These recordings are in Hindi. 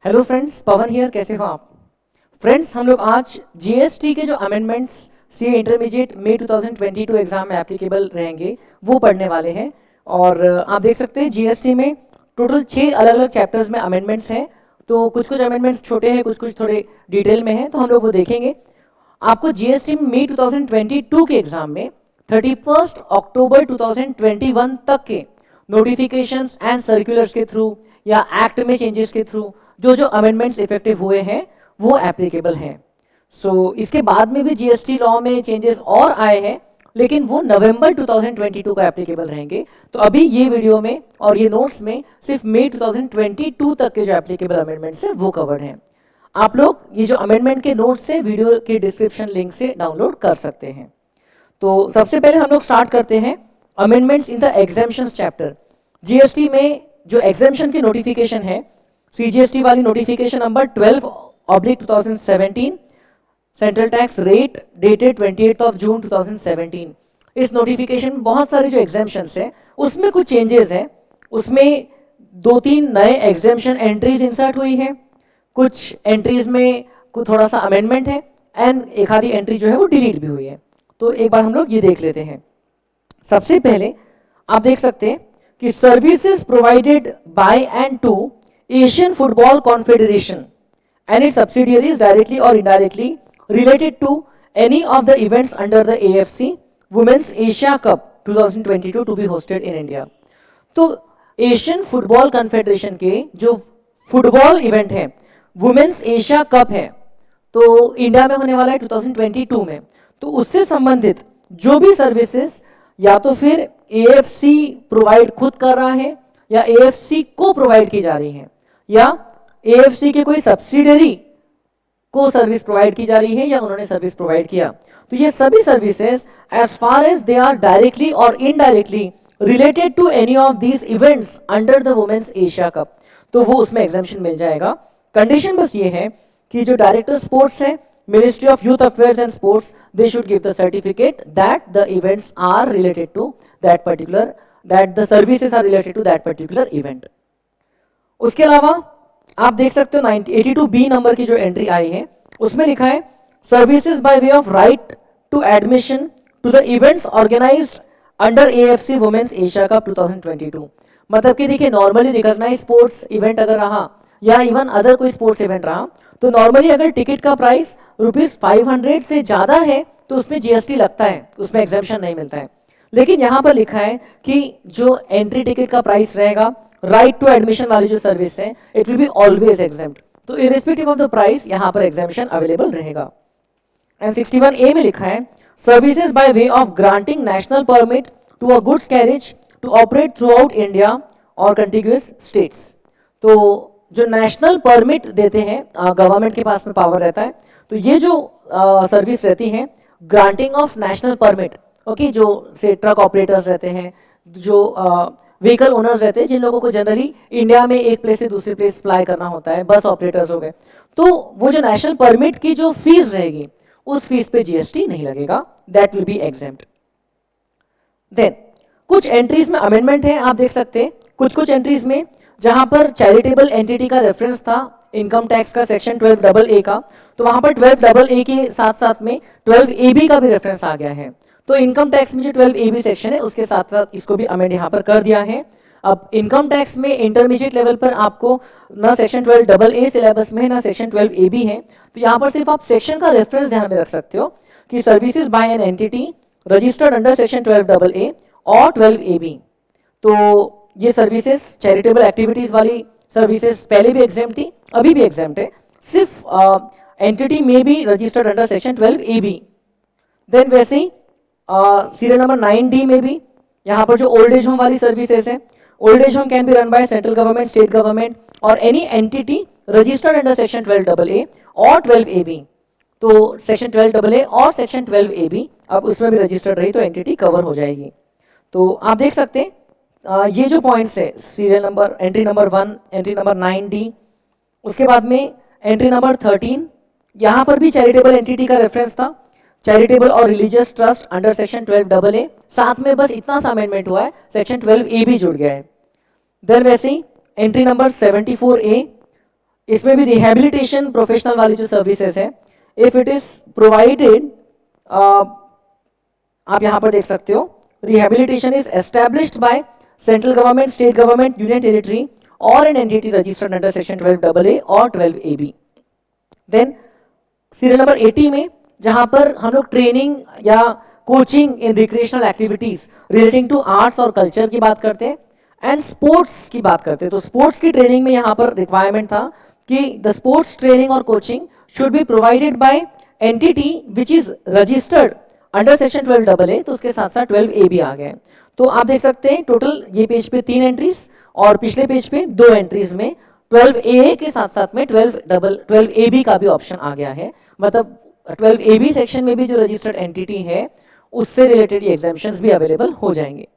Hello friends, Pawan here. कैसे हो आप फ्रेंड्स? हम लोग आज जीएसटी के जो अमेंडमेंट्स सीए इंटरमीडिएट मई 2022 एग्जाम में एप्लीकेबल रहेंगे वो पढ़ने वाले हैं। और आप देख सकते हैं जीएसटी में टोटल 6 अलग अलग चैप्टर्स में अमेंडमेंट्स हैं। तो कुछ कुछ अमेंडमेंट्स छोटे हैं, कुछ कुछ थोड़े डिटेल में हैं, तो हम लोग वो देखेंगे। आपको जीएसटी में मई 2022 के एग्जाम में 31 अक्टूबर 2021 तक के नोटिफिकेशंस एंड सर्कुलर्स के थ्रू या एक्ट में चेंजेस के थ्रू जो जो अमेंडमेंट्स इफेक्टिव हुए हैं वो एप्लीकेबल हैं। सो इसके बाद में भी जीएसटी लॉ में चेंजेस और आए हैं, लेकिन वो नवंबर 2022 का एप्लीकेबल रहेंगे। तो अभी ये वीडियो में और ये नोट्स में सिर्फ मई 2022 तक के जो एप्लीकेबल अमेंडमेंट्स हैं वो कवर्ड हैं। आप लोग ये जो अमेंडमेंट के नोट्स से वीडियो के डिस्क्रिप्शन लिंक से डाउनलोड कर सकते हैं। तो सबसे पहले हम लोग स्टार्ट करते हैं amendments in the exemptions chapter. GST में जो एग्जेम्पशन की नोटिफिकेशन है, सीजीएसटी वाली notification number 12/2017, central tax rate dated 28 जून 2017। इस नोटिफिकेशन में बहुत सारे जो एग्जेम्पशंस हैं उसमें कुछ चेंजेस हैं। उसमें 2-3 नए एग्जेम्पशन एंट्रीज इंसर्ट हुई है, कुछ एंट्रीज में कुछ थोड़ा सा अमेंडमेंट है एंड एक आधी एंट्री जो है वो डिलीट भी हुई है। तो एक बार हम लोग ये देख लेते हैं। सबसे पहले आप देख सकते हैं कि services provided by and to Asian Football Confederation and its subsidiaries directly or indirectly related to any of the events under the AFC Women's Asia Cup 2022 to be hosted in India। तो एशियन फुटबॉल कॉन्फेडरेशन के जो फुटबॉल इवेंट है वुमेन्स एशिया कप है, तो इंडिया में होने वाला है 2022 में। तो उससे संबंधित जो भी सर्विसेज या तो फिर एएफसी प्रोवाइड खुद कर रहा है या एएफसी को प्रोवाइड की जा रही है या एएफसी के कोई सब्सिडरी को सर्विस प्रोवाइड की जा रही है या उन्होंने सर्विस प्रोवाइड किया, तो ये सभी services as far as they are directly और indirectly related to any of these events under the women's Asia cup, तो वो उसमें एग्जेम्पशन मिल जाएगा। कंडीशन बस ये है कि जो डायरेक्टर स्पोर्ट्स है, Ministry of Youth Affairs and Sports, they should give the certificate that the events are related to that particular, that the services are related to that particular event. उसके अलावा आप देख सकते हो 82B नंबर की जो एंट्री आई है उसमें लिखा है services by way of right to admission to the events organised under AFC women's Asia Cup 2022। मतलब कि देखिए, नॉर्मली रिकॉग्नाइज स्पोर्ट्स इवेंट अगर रहा या इवन अदर कोई स्पोर्ट्स इवेंट रहा, तो नॉर्मली अगर टिकट का प्राइस ₹500 से ज्यादा है तो उसमें जीएसटी लगता है, उसमें एग्जेम्पशन नहीं मिलता है। लेकिन यहां पर लिखा है कि जो एंट्री टिकट का प्राइस रहेगा, राइट टू एडमिशन वाली जो सर्विस है, it will be always exempt. तो इरिस्पेक्टिव ऑफ द प्राइस यहां पर एग्जेम्पशन अवेलेबल रहेगा। एंड 61A में लिखा है services by way of granting national permit to a goods carriage to operate throughout India और कंटिग्यूअस स्टेट्स। तो जो नेशनल परमिट देते हैं, गवर्नमेंट के पास में पावर रहता है, तो ये जो सर्विस रहती है granting of national permit, okay, जो से ट्रक ऑपरेटर्स रहते हैं, जो व्हीकल ओनर्स रहते हैं, जिन लोगों को जनरली इंडिया में एक प्लेस से दूसरी प्लेस सप्लाई करना होता है, बस ऑपरेटर्स हो गए, तो वो जो नेशनल परमिट की जो फीस रहेगी उस फीस पे जीएसटी नहीं लगेगा, that will be exempt. Then कुछ एंट्रीज में अमेंडमेंट है, आप देख सकते हैं कुछ कुछ एंट्रीज में जहां पर चैरिटेबल एंटिटी का रेफरेंस था इनकम टैक्स का सेक्शन 12AA का, तो वहां पर 12AA के साथ साथ में 12AB का भी रेफरेंस आ गया है। तो इनकम टैक्स में जो 12AB सेक्शन है उसके साथ साथ इसको भी अमेंड यहाँ पर कर दिया है। अब इनकम टैक्स में इंटरमीडिएट लेवल पर आपको ना सेक्शन 12AA सिलेबस में है ना सेक्शन 12AB है, तो यहाँ पर सिर्फ आप सेक्शन का रेफरेंस ध्यान में रख सकते हो कि services by N entity registered under section 12AA और 12AB। तो ये सर्विसेज चैरिटेबल एक्टिविटीज वाली सर्विसेज पहले भी एग्जेम्प्ट थी, अभी भी एग्जेम्प्ट है, सिर्फ एंटिटी में भी registered under section 12AB। Then वैसे ही सीरियल नंबर 9D में भी यहाँ पर जो ओल्ड एज होम वाली सर्विसेज है, old age home can be run by central government, state government और any entity registered under section 12AA और 12AB। तो सेक्शन 12AA और सेक्शन 12AB अब उसमें भी रजिस्टर्ड रही तो एंटिटी कवर हो जाएगी। तो आप देख सकते हैं ये जो पॉइंट्स है, serial number entry number 1, entry number 9D, उसके बाद में एंट्री नंबर 13, यहाँ पर भी चैरिटेबल एंटिटी का रेफरेंस था, चैरिटेबल और religious trust under section 12AA, साथ में बस इतना सा अमेंडमेंट हुआ है, सेक्शन 12A भी जुड़ गया है। देन वैसे ही एंट्री नंबर 74A इसमें भी रिहेबिलिटेशन प्रोफेशनल वाली जो सर्विसेज है, इफ इट इज प्रोवाइडेड, आप यहां पर देख सकते हो, rehabilitation is established by central government, state government, union territory और an entity registered under section 12AA और 12AB। देन सीरियल नंबर 80 में जहां पर हम लोग ट्रेनिंग या coaching in recreational activities relating to arts और कल्चर की बात करते हैं एंड स्पोर्ट्स की बात करते हैं, तो स्पोर्ट्स की ट्रेनिंग में यहां पर रिक्वायरमेंट था कि द स्पोर्ट्स ट्रेनिंग और coaching should be provided by entity which is registered under section 12AA, तो उसके साथ साथ 12AB आ गए। तो आप देख सकते हैं टोटल ये पेज पे 3 एंट्रीज और पिछले पेज पे 2 एंट्रीज में 12AA के साथ साथ में 12AB का भी ऑप्शन आ गया है। मतलब 12AB सेक्शन में भी जो रजिस्टर्ड एंटिटी है उससे रिलेटेड ये एग्जाम्पशंस भी अवेलेबल हो जाएंगे।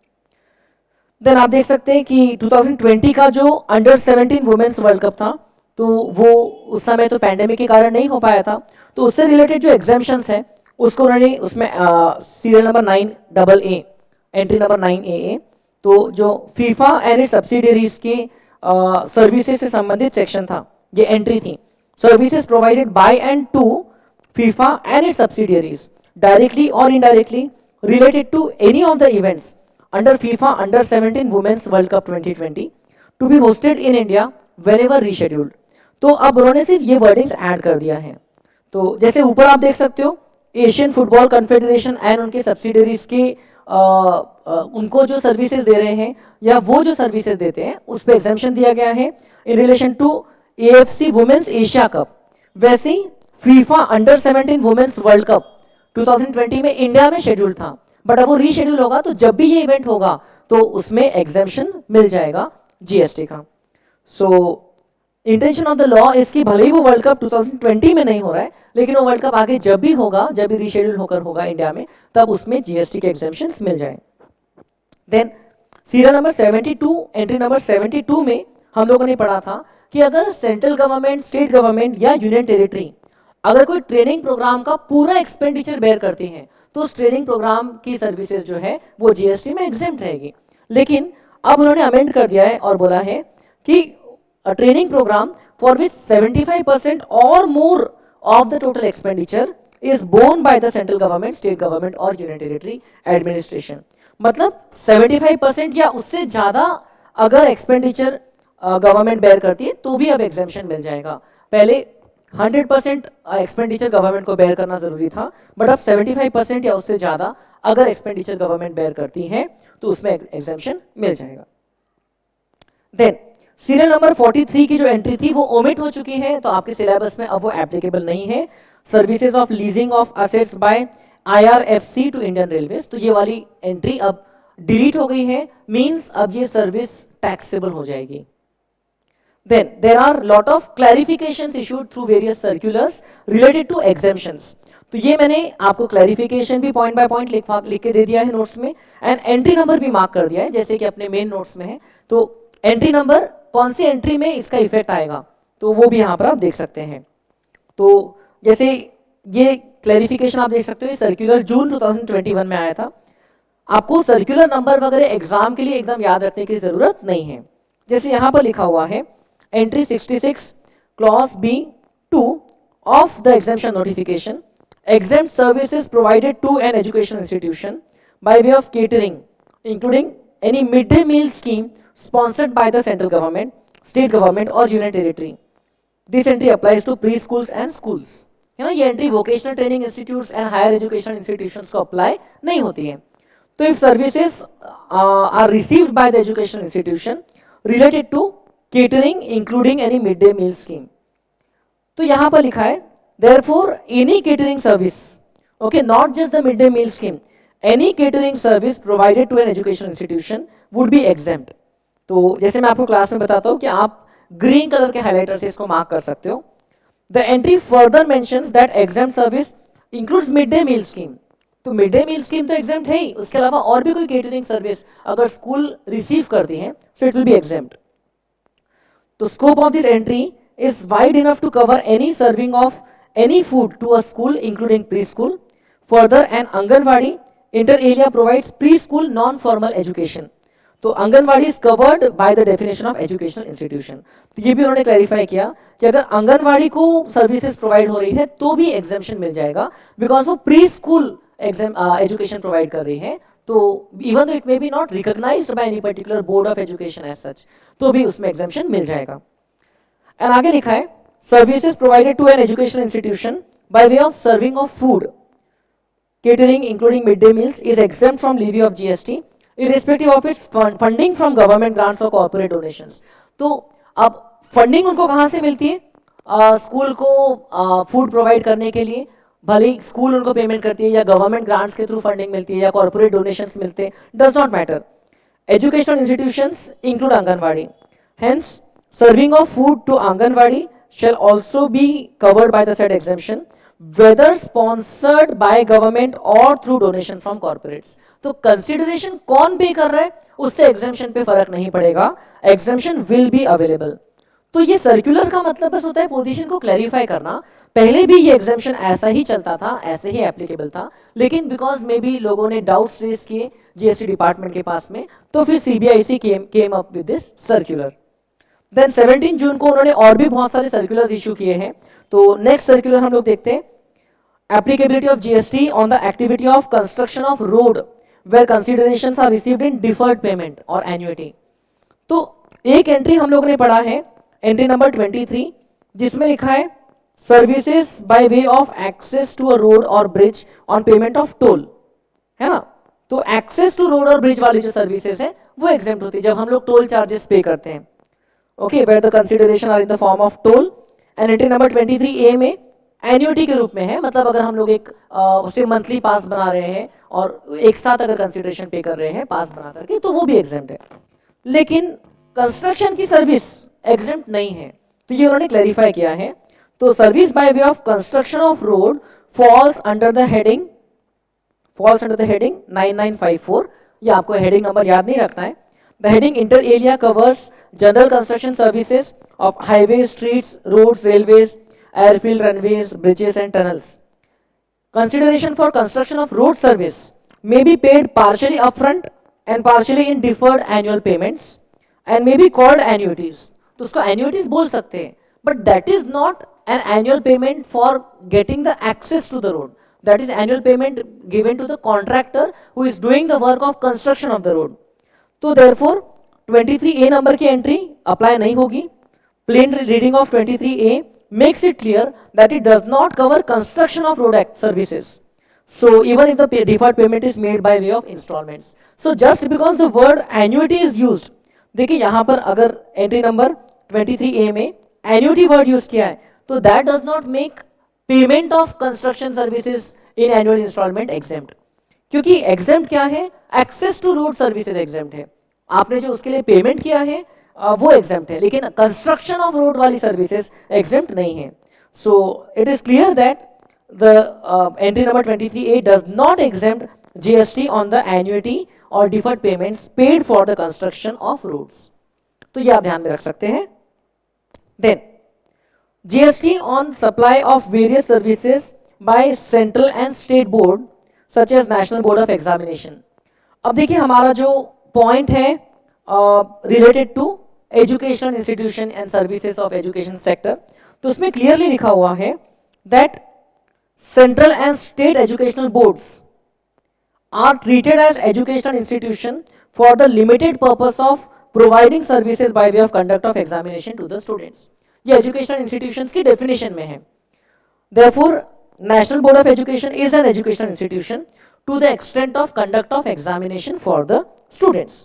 देन आप देख सकते हैं कि 2020 का जो अंडर 17 वुमेन्स वर्ल्ड कप था, तो वो उस समय तो पैंडेमिक के कारण नहीं हो पाया था, तो उससे रिलेटेड जो एग्जाम्पशंस है उसको उन्होंने उसमें serial number 9AA, entry number 9AA, तो जो फीफा एंड इट्स सब्सिडियरीज के सर्विसेज से संबंधित सेक्शन था, ये एंट्री थी। Services provided by and to FIFA and its subsidiaries directly और indirectly related to any of the events under FIFA under 17 women's world cup 2020 to be hosted in India whenever rescheduled. तो अब उन्होंने सिर्फ ये वर्डिंग्स ऐड कर दिया है। तो जैसे ऊपर आप देख सकते हो, एशियन फुटबॉल कॉन्फेडरेशन एंड उनके सब्सिडरीज के उनको जो सर्विसेज दे रहे हैं या वो जो सर्विसेज देते हैं उस पर एग्जाम्पशन दिया गया है in relation to AFC women's Asia cup. वैसे ही FIFA under 17 women's world cup 2020 में इंडिया में शेड्यूल था, बट अब वो रीशेड्यूल होगा, तो जब भी ये इवेंट होगा तो उसमें एग्जाम्पशन मिल जाएगा GST का। सो इंटेंशन ऑफ द लॉ इसकी भले ही वो वर्ल्ड कप 2020 में नहीं हो रहा है, लेकिन वो वर्ल्ड कप आगे जब भी होगा, जब भी रीशेड्यूल होकर होगा इंडिया में, तब उसमें GST के एग्जाम्पशंस मिल जाए। Then serial number 72, entry number 72 में हम लोगों ने पढ़ा था कि अगर सेंट्रल गवर्नमेंट, स्टेट गवर्नमेंट या यूनियन टेरिटरी अगर कोई ट्रेनिंग प्रोग्राम का पूरा एक्सपेंडिचर बेयर करती है तो उस ट्रेनिंग प्रोग्राम की सर्विसेज जो है वो GST में एग्जेम्प्ट रहेगी। लेकिन अब उन्होंने अमेंड कर दिया है और बोला है कि a training program for which 75% or more of the total expenditure is borne by the central government, state government or union territory administration। मतलब 75% या उससे ज्यादा अगर एक्सपेंडिचर गवर्नमेंट बेयर करती है तो भी अब एग्जाम्पशन मिल जाएगा। पहले 100% एक्सपेंडिचर गवर्नमेंट को बेयर करना जरूरी था, बट अब 75% या उससे ज्यादा अगर एक्सपेंडिचर गवर्नमेंट बेयर करती है तो उसमें एग्जाम्पशन मिल जाएगा। देन सीरियल नंबर 43 की जो एंट्री थी वो ओमिट हो चुकी है, तो आपके सिलेबस में अब वो एप्लीकेबल नहीं है। Services of leasing of assets by IRFC to Indian railways, तो ये वाली एंट्री अब डिलीट हो गई है, मींस अब ये सर्विस टैक्सेबल हो जाएगी। Then there are lot of clarifications issued through various circulars related to exemptions, तो ये मैंने आपको क्लैरिफिकेशन भी पॉइंट बाय पॉइंट लिख के दे दिया है नोट्स में, एंड एंट्री नंबर भी मार्क कर दिया है जैसे कि अपने मेन नोट्स में है। तो एंट्री नंबर कौन सी एंट्री में इसका इफेक्ट आएगा तो वो भी यहां पर आप देख सकते हैं। तो जैसे ये क्लैरिफिकेशन आप देख सकते हो, ये सर्कुलर जून 2021 में आया था। आपको सर्कुलर नंबर वगैरह एग्जाम के लिए एकदम याद रखने की जरूरत नहीं है। जैसे यहां पर लिखा हुआ है entry 66 clause B2 of the exemption notification, exempt services provided to an educational institution by way of catering, including any midday meal scheme sponsored by the central government, state government or union territory. This entry applies to preschools and schools. है ना, ये entry vocational training institutes and higher education institutions को अप्लाई नहीं होती है। तो if services are received by the educational institution related to catering including any mid day meal scheme, तो यहां पर लिखा है therefore any catering service, okay, not just the midday meal scheme, any catering service provided to an educational institution would be exempt। तो जैसे मैं आपको क्लास में बताता हूं कि आप ग्रीन कलर के हाइलाइटर से इसको मार्क कर सकते हो। The entry further mentions that exempt service includes midday meal scheme, तो मिड डे मील स्कीम तो एग्जेम्प्ट है ही, उसके अलावा और भी कोई केटरिंग सर्विस अगर स्कूल रिसीव करती है so it will be exempt. तो scope of this entry is wide enough to cover any serving of any food to a school including preschool. Further, an Anganwadi inter area provides preschool non-formal education. तो anganwadi is covered by the definition of educational institution. तो ये भी उन्होंने क्लैरिफाई किया कि अगर आंगनवाड़ी को सर्विसेज प्रोवाइड हो रही है तो भी एग्जाम्पशन मिल जाएगा, बिकॉज वो प्री स्कूल एजुकेशन प्रोवाइड कर रही है। तो even though it may be not recognised by any particular board of education as such, तो भी उसमें एग्जाम्पशन मिल जाएगा। एंड आगे लिखा है services provided to an educational institution by way of serving of food catering including midday meals is exempt from levy of GST irrespective of its funding from government grants or corporate donations। तो अब फंडिंग उनको कहाँ से मिलती है? स्कूल को फूड प्रोवाइड करने के लिए, भले ही स्कूल उनको पेमेंट करती है या गवर्नमेंट ग्रांट्स के थ्रू फंडिंग मिलती है या कॉर्पोरेट डोनेशंस मिलते हैं, does not matter. Educational institutions include anganwadi, hence serving of food to anganwadi shall also be covered by the said exemption whether sponsored by government or through donation from corporates। तो कंसिडरेशन कौन पे कर रहा है उससे एग्जेम्पशन पे फर्क नहीं पड़ेगा, एग्जेम्पशन विल बी अवेलेबल। तो ये सर्कुलर का मतलब बस होता है पोजीशन को क्लैरिफाई करना। पहले भी ये एग्जेम्पशन ऐसा ही चलता था, ऐसे ही एप्लीकेबल था, लेकिन बिकॉज मे बी लोगों ने डाउट्स रेज किए जीएसटी डिपार्टमेंट के पास में, तो फिर CBIC came up with this circular. Then 17 जून को उन्होंने और भी बहुत सारे सर्कुलर्स इशू किए हैं। तो नेक्स्ट सर्कुलर हम लोग देखते हैं, applicability of GST on the activity of construction of road where considerations are received in deferred payment और एन्युइटी। तो एक एंट्री हम लोग ने पढ़ा है, एंट्री नंबर 23, जिसमें लिखा है services by way of access to a road और bridge on payment of toll, है ना। तो एक्सेस टू रोड और ब्रिज वाली जो सर्विसेज है वो एग्जेम्प्ट होती है जब हम लोग टोल चार्जेस पे करते हैं। Okay, where the consideration are in the form of toll. And entry number 23A में एन्युटी के रूप में है, मतलब अगर हम लोग एक उसे मंथली पास बना रहे हैं और एक साथ अगर कंसिडरेशन पे कर रहे हैं पास बना करके, तो वो भी एग्जेम्प्ट है। लेकिन कंस्ट्रक्शन की सर्विस एग्जेम्प्ट नहीं है, तो ये उन्होंने क्लैरिफाई किया है। तो service by way of construction of road falls under the heading 9954। ये आपको हेडिंग नंबर याद नहीं रखना है। The heading inter alia covers general construction services of highways, streets, roads, railways, airfield, runways, bridges and tunnels. Consideration for construction of road service may be paid partially upfront and partially in deferred annual payments and may be called annuities। तो उसको annuities बोल सकते हैं, but that is not an annual payment for getting the access to the road. That is annual payment given to the contractor who is doing the work of construction of the road। तो therefore 23A नंबर की एंट्री अप्लाई नहीं होगी। Plain reading of 23A makes it clear that it does not cover construction of road services, so even if the deferred payment is made by way of installments। so just because the word annuity is used, देखिए यहाँ पर अगर एंट्री नंबर 23A में annuity वर्ड यूज किया है तो that does not make payment of construction services in annual installment exempt। क्योंकि एग्जेम्प्ट क्या है, access to road services exempt है, आपने जो उसके लिए पेमेंट किया है वो एग्जेम्प्ट है, लेकिन कंस्ट्रक्शन ऑफ रोड वाली सर्विसेज एग्जेम्प्ट नहीं है। So it is clear that the entry number 23A does not exempt GST on the annuity और deferred payments paid for the construction of roads. तो ये आप ध्यान में रख सकते हैं। Then GST on supply of various services by central and state board such as National Board of Examination। अब देखिए हमारा जो पॉइंट है related to educational institution and services of education sector, तो उसमें क्लियरली लिखा हुआ है that central and state educational boards are treated as educational institution for the limited purpose of providing services by way of conduct of examination to the students. ये एजुकेशनल इंस्टीट्यूशंस की डेफिनेशन में है। Therefore National Board of Education is an educational institution to the extent of conduct of examination for the students,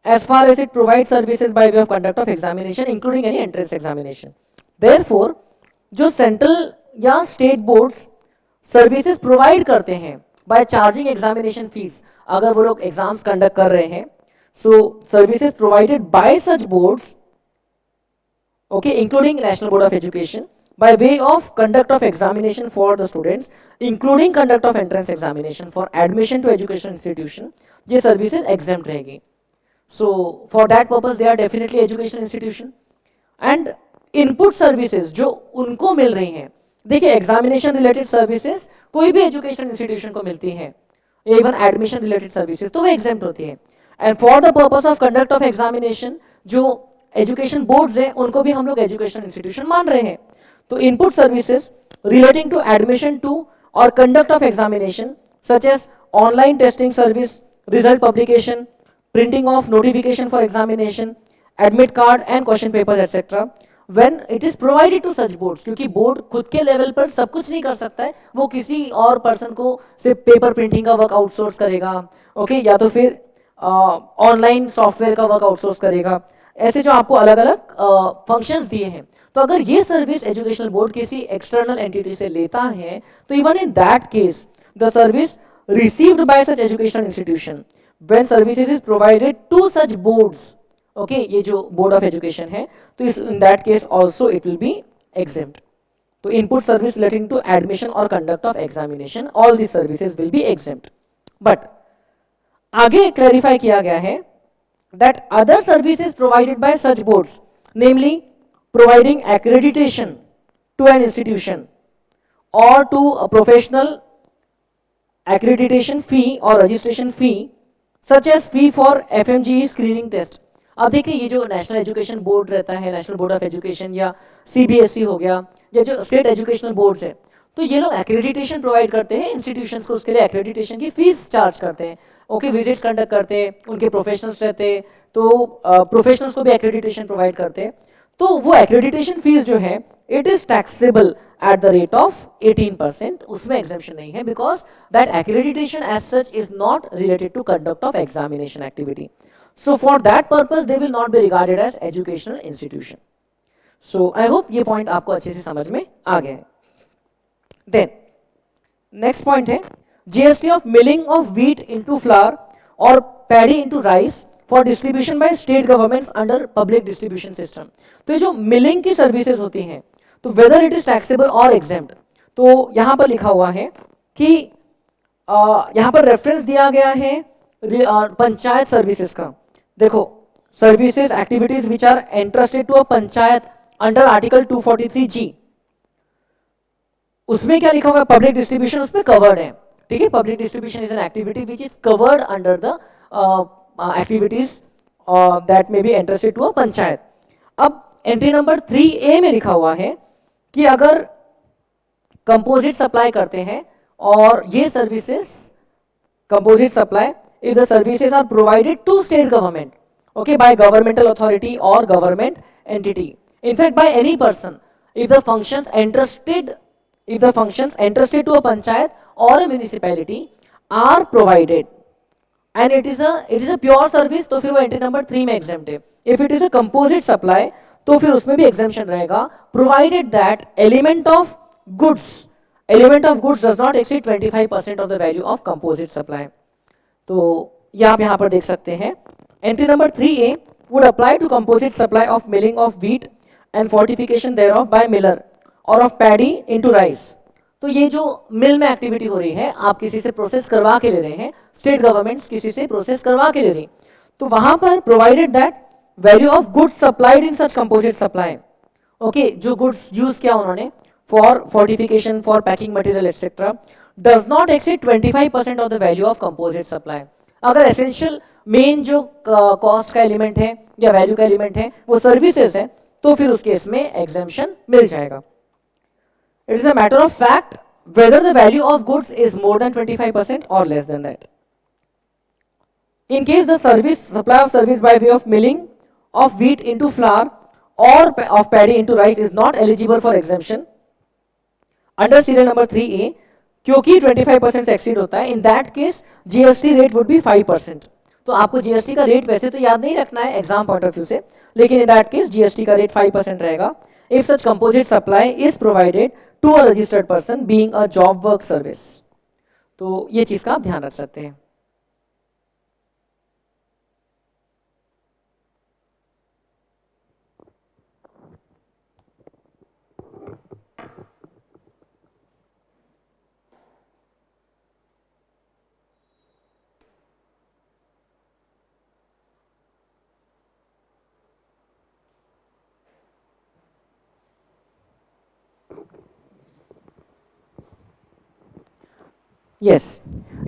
as far as it provides services by way of conduct of examination including any entrance examination। Therefore जो central या state boards services provide करते हैं by charging examination fees, अगर वो लोग exams conduct कर रहे हैं, so services provided by such boards, okay, including National Board of Education by way of conduct of examination for the students including conduct of entrance examination for admission to education institution, ये services exempt रहेगी। so for that purpose they are definitely educational institution। and input services जो उनको मिल रही हैं, देखिए एग्जामिनेशन रिलेटेड सर्विसेज कोई भी एजुकेशन इंस्टीट्यूशन को मिलती है, इवन एडमिशन रिलेटेड सर्विसेज, तो वो एग्जेम्प्ट होती है। And for the purpose of conduct of examination जो एजुकेशन बोर्ड्स हैं उनको भी हम लोग एजुकेशन इंस्टीट्यूशन मान रहे हैं. तो input services relating to admission to or conduct of examination such as online testing service, result publication, printing of notification for examination, admit card and question papers etc. when it is provided to such boards, क्योंकि बोर्ड खुद के लेवल पर सब कुछ नहीं कर सकता है, वो किसी और पर्सन को सिर्फ पेपर प्रिंटिंग का वर्क आउटसोर्स करेगा, ओके, या तो फिर ऑनलाइन सॉफ्टवेयर का वर्क आउटसोर्स करेगा. ऐसे जो आपको अलग अलग फंक्शंस दिए हैं. तो अगर ये सर्विस एजुकेशनल बोर्ड किसी एक्सटर्नल एंटिटी से लेता है तो even in that case the service received by such educational institution when services is provided to such boards, okay, ये जो बोर्ड ऑफ एजुकेशन है, तो इस in that case also it will be exempt. तो input service relating to admission और conduct of examination, all the services will be exempt. But आगे क्लैरिफाई किया गया है that other services provided by such boards, namely providing accreditation to an institution or to a professional accreditation fee or registration fee such as fee for FMGE screening test. अब देखिए ये जो नेशनल एजुकेशन बोर्ड रहता है, नेशनल बोर्ड ऑफ एजुकेशन या CBSE हो गया या जो स्टेट एजुकेशनल बोर्ड्स है, तो ये लोग एक्रेडिटेशन प्रोवाइड करते हैं इंस्टीट्यूशंस को, उसके लिए एक्रेडिटेशन की फीस चार्ज करते हैं, ओके, विजिट्स कंडक्ट करते हैं, उनके प्रोफेशनल्स रहते हैं, तो प्रोफेशनल्स को भी एक्रेडिटेशन प्रोवाइड करते हैं. तो वो एक्रेडिटेशन फीस जो है it is taxable at the rate of 18%, उसमें एग्जेम्पशन नहीं है because that accreditation as such is not related to conduct of examination activity. So for that purpose they will not be regarded as educational institution. So I hope ये पॉइंट आपको अच्छे से समझ में आ गया है. देन नेक्स्ट पॉइंट है GST of milling of wheat into flour or paddy into rice for distribution by state governments under public distribution system. तो ये जो मिलिंग की सर्विसेज होती हैं तो whether it is taxable or exempt, तो यहाँ पर लिखा हुआ है कि यहाँ पर रेफरेंस दिया गया है पंचायत सर्विसेज का. देखो, services activities which are entrusted to a panchayat under article 243G, उसमें क्या लिखा हुआ है, पब्लिक डिस्ट्रीब्यूशन उसमें कवर्ड है. ठीक है, public distribution is an activity which is covered under the activities that may be entrusted to a panchayat. अब एंट्री नंबर 3A में लिखा हुआ है कि अगर कंपोजिट सप्लाई करते हैं और ये services composite supply if the services are provided to state government, okay, by governmental authority और government entity, in fact by any person, if the functions entrusted to a panchayat or a municipality are provided and it is a pure service, तो फिर वो एंट्री नंबर 3 में एग्जेम्प्ट है. If it is a composite supply तो फिर उसमें भी एग्जेम्पशन रहेगा, provided that element of goods does not exceed 25% of the value of composite supply. तो ये आप यहाँ पर देख सकते हैं. Entry number 3A would apply to composite supply of milling of wheat and fortification thereof by miller और ऑफ पैडी इनटू राइस. तो ये जो मिल में एक्टिविटी हो रही है, आप किसी से प्रोसेस करवा के ले रहे हैं, स्टेट गवर्नमेंट्स किसी से प्रोसेस करवा के ले रही, तो वहां पर provided that value of goods supplied in such composite supply, okay, जो गुड्स यूज किया उन्होंने for fortification, for packing material etcetera, does not exceed 25% of the value of composite supply. अगर एसेंशियल मेन जो कॉस्ट का एलिमेंट है या वैल्यू का एलिमेंट है वो सर्विसेज है, तो फिर उस केस में एग्जेम्पशन मिल जाएगा. It is a matter of fact whether the value of goods is more than 25% or less than that. In case the supply of service by way of milling of wheat into flour or of paddy into rice is not eligible for exemption under serial number 3A, क्योंकि 25% से exceed होता है, in that case GST rate would be 5%. तो आपको GST का रेट वैसे तो याद नहीं रखना है एग्जाम पॉइंट ऑफ व्यू से, लेकिन in that case GST का रेट 5% रहेगा if such composite supply is provided to a registered person being a job work service. तो ये चीज का आप ध्यान रख सकते हैं. यस,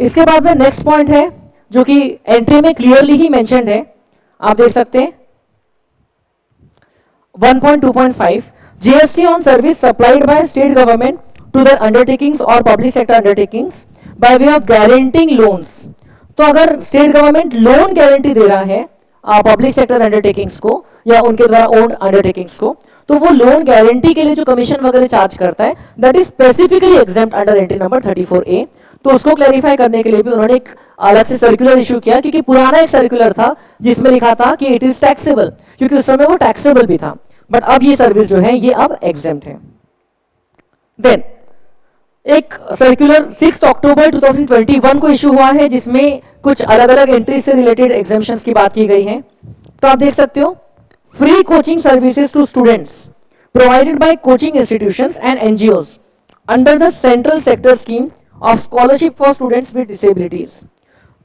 इसके बाद में नेक्स्ट पॉइंट है जो कि एंट्री में क्लियरली ही मेंशन्ड है, आप देख सकते हैं 1.2.5 GST on service supplied by state government to their undertakings or public sector undertakings by way of guaranteeing loans। तो अगर स्टेट गवर्नमेंट लोन गारंटी दे रहा है पब्लिक सेक्टर अंडरटेकिंग्स को या उनके द्वारा ओन्ड अंडरटेकिंग्स को, तो वो लोन गारंटी के लिए जो कमीशन वगैरह चार्ज करता है that is specifically exempt under entry number 34A। तो उसको क्लैरिफाई करने के लिए भी उन्होंने एक अलग से सर्कुलर इशू किया, क्योंकि पुराना एक सर्कुलर था जिसमें लिखा था कि इट इज टैक्सेबल, क्योंकि उस समय वो टैक्सेबल भी था, बट अब ये सर्विस जो है ये अब एग्जेम्प्ट है। देन एक सर्कुलर 6 अक्टूबर 2021 को इशू हुआ है, जिसमें कुछ अलग अलग एंट्री से रिलेटेड एग्जेम्पशंस की बात की गई है। तो आप देख सकते हो, free coaching services to students provided by coaching institutions and NGOs under the central sector scheme of scholarship for students with disabilities.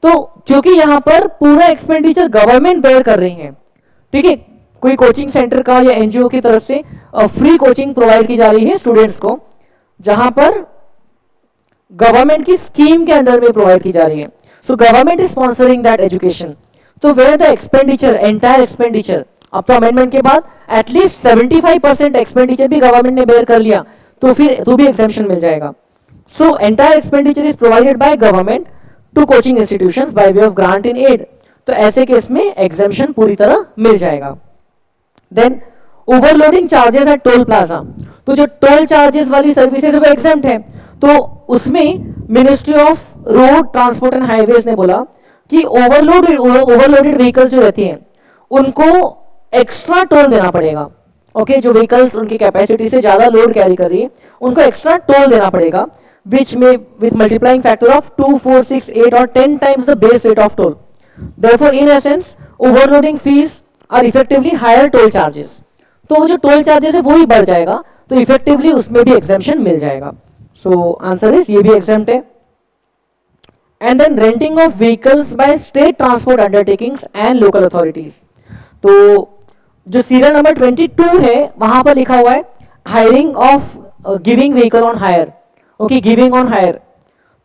तो क्योंकि यहां पर पूरा एक्सपेंडिचर गवर्नमेंट बेयर कर रही है, ठीक है, कोई कोचिंग सेंटर का या एनजीओ की तरफ से फ्री कोचिंग प्रोवाइड की जा रही है स्टूडेंट्स को, जहां पर गवर्नमेंट की स्कीम के अंडर में प्रोवाइड की जा रही है। So government is sponsoring that education. तो where the expenditure, entire expenditure, अब तो अमेंडमेंट के बाद एटलीस्ट 75% एक्सपेंडिचर भी गवर्नमेंट ने बेयर कर लिया, तो फिर तो भी एग्जेम्पशन मिल जाएगा। So entire expenditure is provided by government to coaching institutions by way of grant in aid. तो ऐसे केस में एग्जेम्पशन पूरी तरह मिल जाएगा। Then overloading charges at toll plaza, तो जो टोल चार्जेस वाली सर्विसेज वो एग्जेम्प्ट है, तो उसमें ministry of road transport and highways ने बोला कि ओवरलोडेड व्हीकल्स जो रहती हैं उनको एक्स्ट्रा टोल देना पड़ेगा। ओके, जो व्हीकल्स उनकी कैपेसिटी से ज्यादा लोड कैरी कर रही है उनको एक्स्ट्रा टोल देना पड़ेगा, विच में विथ मल्टीप्लाइंग फैक्टर ऑफ 2, 4, 6, 8 और 10 times the base rate of toll. Therefore in essence overloading fees are effectively higher toll charges. तो जो टोल चार्जेस है वो ही बढ़ जाएगा, तो इफेक्टिवली उसमें भी एग्जेम्पशन मिल जाएगा। सो आंसर इज ये भी एग्जेम्प्ट है। And then renting of vehicles by state transport undertakings and local authorities. तो जो सीरियल नंबर 22 है वहां पर लिखा हुआ है hiring of giving vehicle on hire. Okay, giving on hire,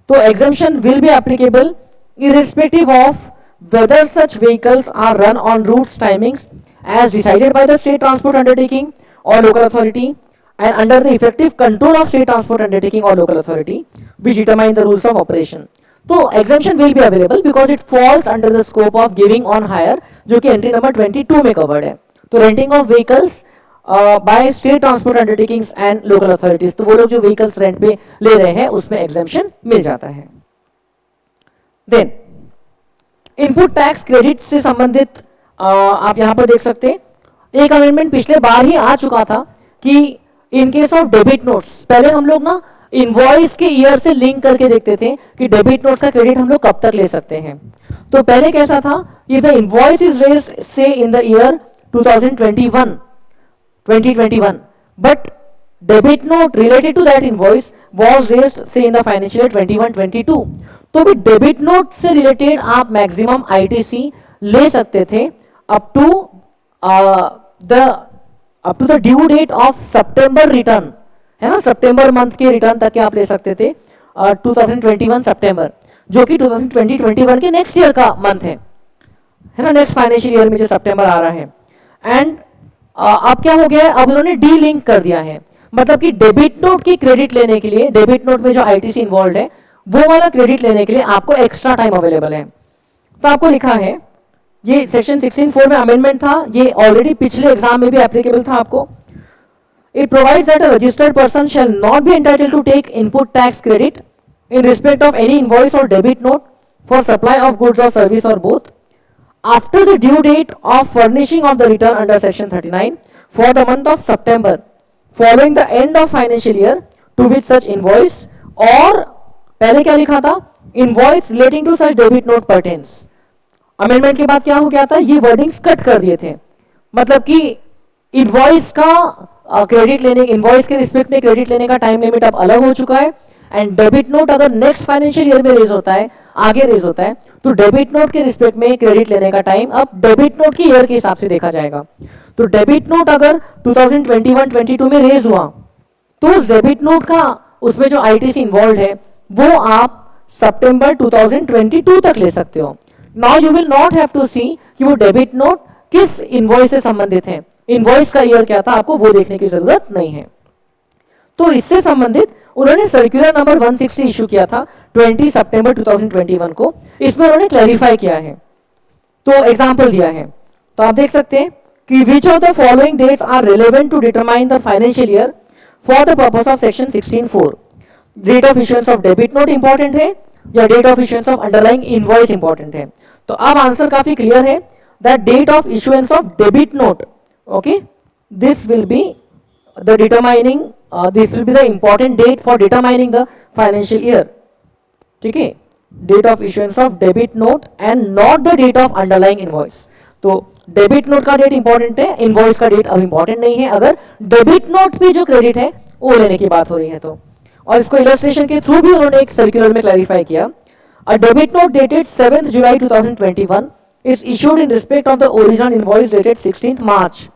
तो exemption will be applicable irrespective of whether such vehicles are run on routes timings as decided by the state transport undertaking or local authority and under the effective control of state transport undertaking or local authority which determine the rules of operation। तो exemption will be available because it falls under the scope of giving on hire, जो कि एंट्री नंबर 22 में कवर्ड है। तो renting of vehicles by state transport undertakings and local authorities, तो वो लोग जो व्हीकल्स रेंट पे ले रहे हैं उसमें एग्जेम्पशन मिल जाता है। देन इनपुट टैक्स क्रेडिट से संबंधित आप यहां पर देख सकते हैं, एक अमेंडमेंट पिछले बार ही आ चुका था कि in case of debit notes, पहले हम लोग ना इनवॉइस के ईयर से लिंक करके देखते थे कि डेबिट नोट्स का क्रेडिट हम लोग कब तक ले सकते हैं। तो पहले कैसा था, if the invoice is raised से in the year 2021 but debit note related to that invoice was raised से इन द फाइनेंशियल ईयर 21-22, तो भी डेबिट नोट से रिलेटेड आप मैक्सिमम आईटीसी ले सकते थे up to the due date of सितंबर रिटर्न, है ना, सितंबर मंथ के रिटर्न तक के आप ले सकते थे 2021 सितंबर, जो कि 2020-21 के नेक्स्ट ईयर का मंथ है ना, नेक्स्ट फाइनेंशियल ईयर में जो सितंबर आ रहा है। एंड अब क्या हो गया है, अब उन्होंने डी लिंक कर दिया है, मतलब कि डेबिट नोट की क्रेडिट लेने के लिए, डेबिट नोट में जो आईटीसी इन्वॉल्व है वो वाला क्रेडिट लेने के लिए आपको एक्स्ट्रा टाइम अवेलेबल है। तो आपको लिखा है, ये सेक्शन 16(4) में अमेंडमेंट था, ये ऑलरेडी पिछले एग्जाम में भी एप्लीकेबल था आपको। It provides that a registered person shall not be entitled to take input tax credit in respect of any invoice or debit note for supply of goods or service or both after the due date of furnishing of the return under section 39 for the month of September following the end of financial year to which such invoice or पहले क्या लिखा था, invoice relating to such debit note pertains। Amendment के बाद क्या हो गया था, ये वर्डिंग्स कट कर दिए थे, मतलब कि इनवॉइस का क्रेडिट लेने, इनवॉइस के रिस्पेक्ट में क्रेडिट लेने का टाइम लिमिट अब अलग हो चुका है। एंड डेबिट नोट अगर नेक्स्ट फाइनेंशियल ईयर में रेज होता है, आगे रेज होता है, तो डेबिट नोट के रिस्पेक्ट में क्रेडिट लेने का टाइम अब डेबिट नोट की ईयर के हिसाब से देखा जाएगा। तो डेबिट नोट अगर 2021-22 में रेज हुआ तो उस डेबिट नोट का उसमें जो आईटीसी इन्वॉल्व है वो आप सितंबर 2022 तक ले सकते हो। Now you will not have to see कि वो डेबिट नोट किस इनवॉइस से संबंधित है, इनवॉइस का ईयर क्या था, आपको वो देखने की जरूरत नहीं है। तो इससे संबंधित उन्होंने सर्कुलर नंबर 160 इशू किया था 20 सितंबर 2021 को। इसमें उन्होंने क्लैरिफाई किया है, तो एग्जांपल दिया है। तो आप देख सकते हैं कि which of the following dates are relevant to determine the financial year for the purpose of section 16(4)। Date of issuance of debit note important है या date of issuance of underlying invoice important है? तो अब आंसर काफी क्लियर है, that date of issuance of debit note, okay, this will be the determining, this will be the important date for determining the financial year, ठीक है, date of issuance of debit note and not the date of underlying invoice। तो डेबिट नोट का डेट इंपॉर्टेंट है, इनवॉइस का डेट अब इंपॉर्टेंट नहीं है अगर डेबिट नोट पे जो क्रेडिट है वो लेने की बात हो रही है तो। और इसको इलस्ट्रेशन के थ्रू भी उन्होंने एक सर्कुलर में क्लैरिफाई किया। A debit note dated 7 July 2021 is issued in respect of the original invoice dated 16 मार्च।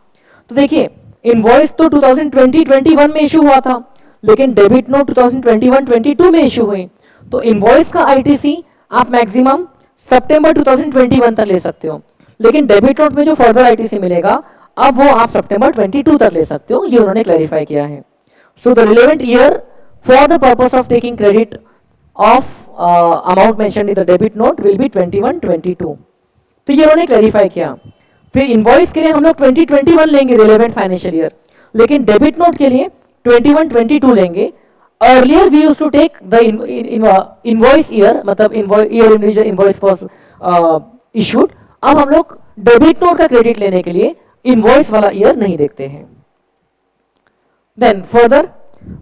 तो देखिए इनवॉइस तो 2020-21 में इशू हुआ था, लेकिन डेबिट नोट 2021-22 में इशू हुई। तो इनवॉइस का आईटीसी आप मैक्सिमम सितंबर 2021 तक ले सकते हो, लेकिन डेबिट नोट में जो फर्दर आईटीसी मिलेगा अब वो आप सितंबर 22 तक ले सकते हो, ये उन्होंने क्लैरिफाई किया है। So the relevant year for the purpose of taking credit of amount mentioned in the debit note will be 21-22। तो ये उन्होंने क्लैरिफाई किया। फिर इनवॉइस के लिए हम लोग 2021 लेंगे रिलेवेंट फाइनेंशियल ईयर, लेकिन डेबिट नोट के लिए 21-22 लेंगे। Earlier we used to take the invoice year, मतलब year in which the invoice was issued. अब हम लोग डेबिट नोट का क्रेडिट लेने के लिए इनवॉइस वाला ईयर नहीं देखते हैं। Then further,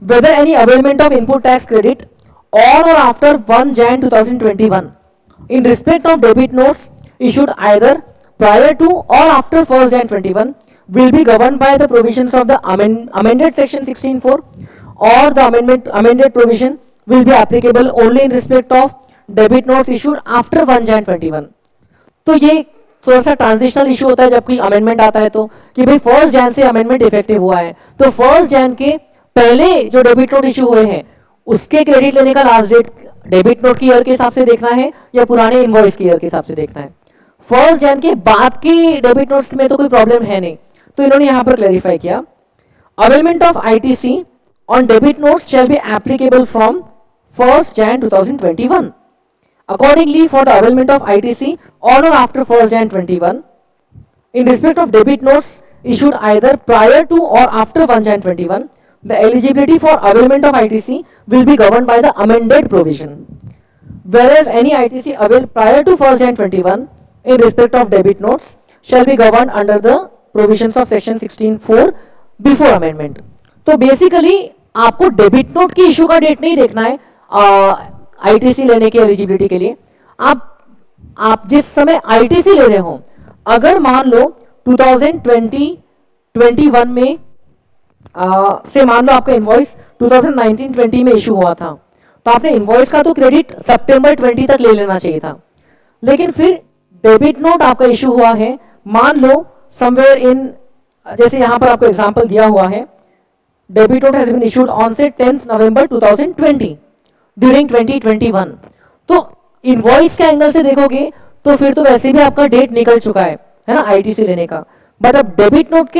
whether any availment of input tax credit on or after 1 Jan 2021 in respect of debit notes issued either prior to or after 1st Jan 21 will be governed by the provisions of the amended section 16(4) or the amended provision will be applicable only in respect of debit notes issued after 1 Jan 21। तो ये थोड़ा सा ट्रांजिशनल इशू होता है जब कोई अमेंडमेंट आता है तो, कि भाई 1 जैन से अमेंडमेंट इफेक्टिव हुआ है, तो 1 जैन के पहले जो डेबिट नोट इशू हुए हैं उसके क्रेडिट लेने का लास्ट डेट डेबिट नोट की ईयर के हिसाब से देखना है या पुराने इनवॉइस की ईयर के हिसाब से देखना है। 1 जैन के बाद के डेबिट नोट्स में तो कोई प्रॉब्लम है नहीं, तो इन्होंने यहां पर क्लैरिफाई किया, availment of ITC on debit notes shall be applicable from 1 Jan 2021। Accordingly, for the availment of ITC on or after 1 Jan 21 in respect of debit notes issued either prior to or after 1 Jan 21, the eligibility for availment of ITC will be governed by the amended provision, whereas any ITC availed prior to 1 Jan 21 in respect of debit notes shall be governed under the provisions of section 16(4) before amendment। तो बेसिकली आपको डेबिट नोट की इशू का डेट नहीं देखना है आईटीसी लेने की एलिजिबिलिटी के लिए। आप जिस समय आईटीसी ले रहे हो, अगर मान लो 2020-21 में से मान लो आपका इनवॉइस 2019-20 में इशू हुआ था, तो आपने इनवॉइस का तो क्रेडिट सितंबर 20 तक ले लेना चाहिए था, लेकिन फिर डेबिट नोट आपका इशू हुआ है मान लो समवेयर इन, जैसे यहां पर आपको एग्जांपल दिया हुआ है, debit note has been issued on से 10 नवंबर 2020 ड्यूरिंग 2021। तो इनवॉइस के एंगल से देखोगे तो फिर तो वैसे भी आपका डेट निकल चुका है ना आईटीसी लेने का, बट अब डेबिट नोट की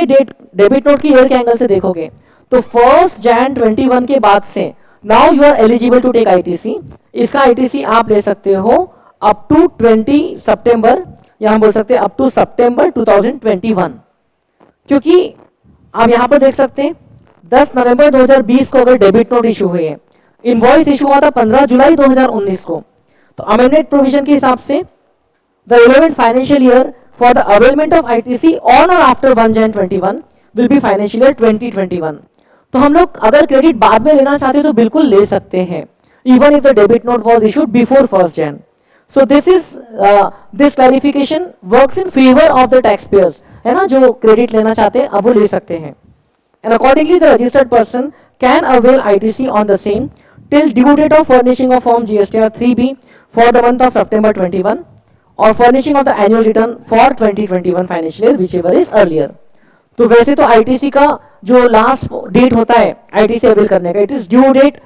ईयर के एंगल से देखोगे तो 1 Jan 21 के बाद से now you are eligible to take ITC. इसका आईटीसी आप ले सकते हो अप टू 20 सितंबर, या हम बोल सकते हैं अप टू सितंबर 2021, क्योंकि आप यहां पर देख सकते हैं 10 नवंबर 2020 को अगर डेबिट नोट इशू हुए हैं, इनवॉइस इशू हुआ था 15 जुलाई 2019 को, तो अमेंडेड प्रोविजन के हिसाब से the relevant financial year for the availment of ITC on और after 1 Jan 21 will be financial year 2021। तो हम लोग अगर क्रेडिट बाद में लेना चाहते हैं तो बिल्कुल ले सकते हैं, even if the debit note was issued before 1 Jan। So this clarification works in favour of the tax payers, है ना, जो क्रेडिट लेना चाहते हैं अब वो ले सकते हैं। And accordingly the registered person can avail ITC on the same till due date of furnishing of form GSTR 3B for the month of September 21 or furnishing of the annual return for 2021 financial year whichever is earlier। तो वैसे तो आईटीसी का जो लास्ट डेट होता है आईटीसी अवेल करने का, it is due date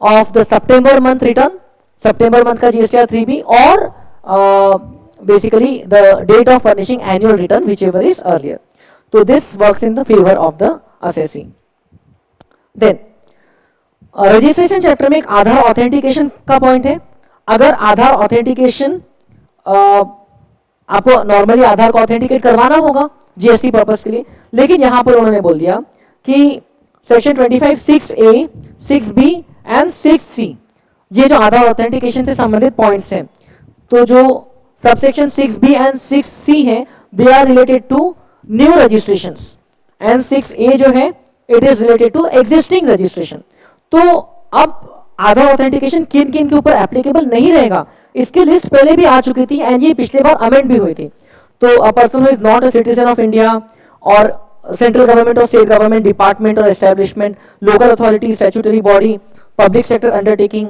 of the सितंबर मंथ रिटर्न, सितंबर मंथ का GSTR 3B और basically the date of furnishing annual return whichever is earlier. So this works in the favor of the assessee. Then registration chapter में एक आधार ऑथेंटिकेशन का पॉइंट है. अगर आधार ऑथेंटिकेशन आपको नॉर्मली आधार को ऑथेंटिकेट करवाना होगा जीएसटी पर्पस के लिए, लेकिन यहां पर उन्होंने बोल दिया कि section 25 6A 6B and 6C ये जो आधार ऑथेंटिकेशन से संबंधित पॉइंट्स हैं, तो जो सबसेक्शन 6B एंड 6C है they are related to new registrations and 6A जो है it is related to existing registration. तो अब आधार ऑथेंटिकेशन किन किन के ऊपर एप्लीकेबल नहीं रहेगा इसकी लिस्ट पहले भी आ चुकी थी एंड ये पिछले बार अमेंड भी हुई थी. तो a person who is not a citizen of India और सेंट्रल गवर्नमेंट और स्टेट गवर्नमेंट डिपार्टमेंट और establishment, local authority, statutory body, public sector undertaking,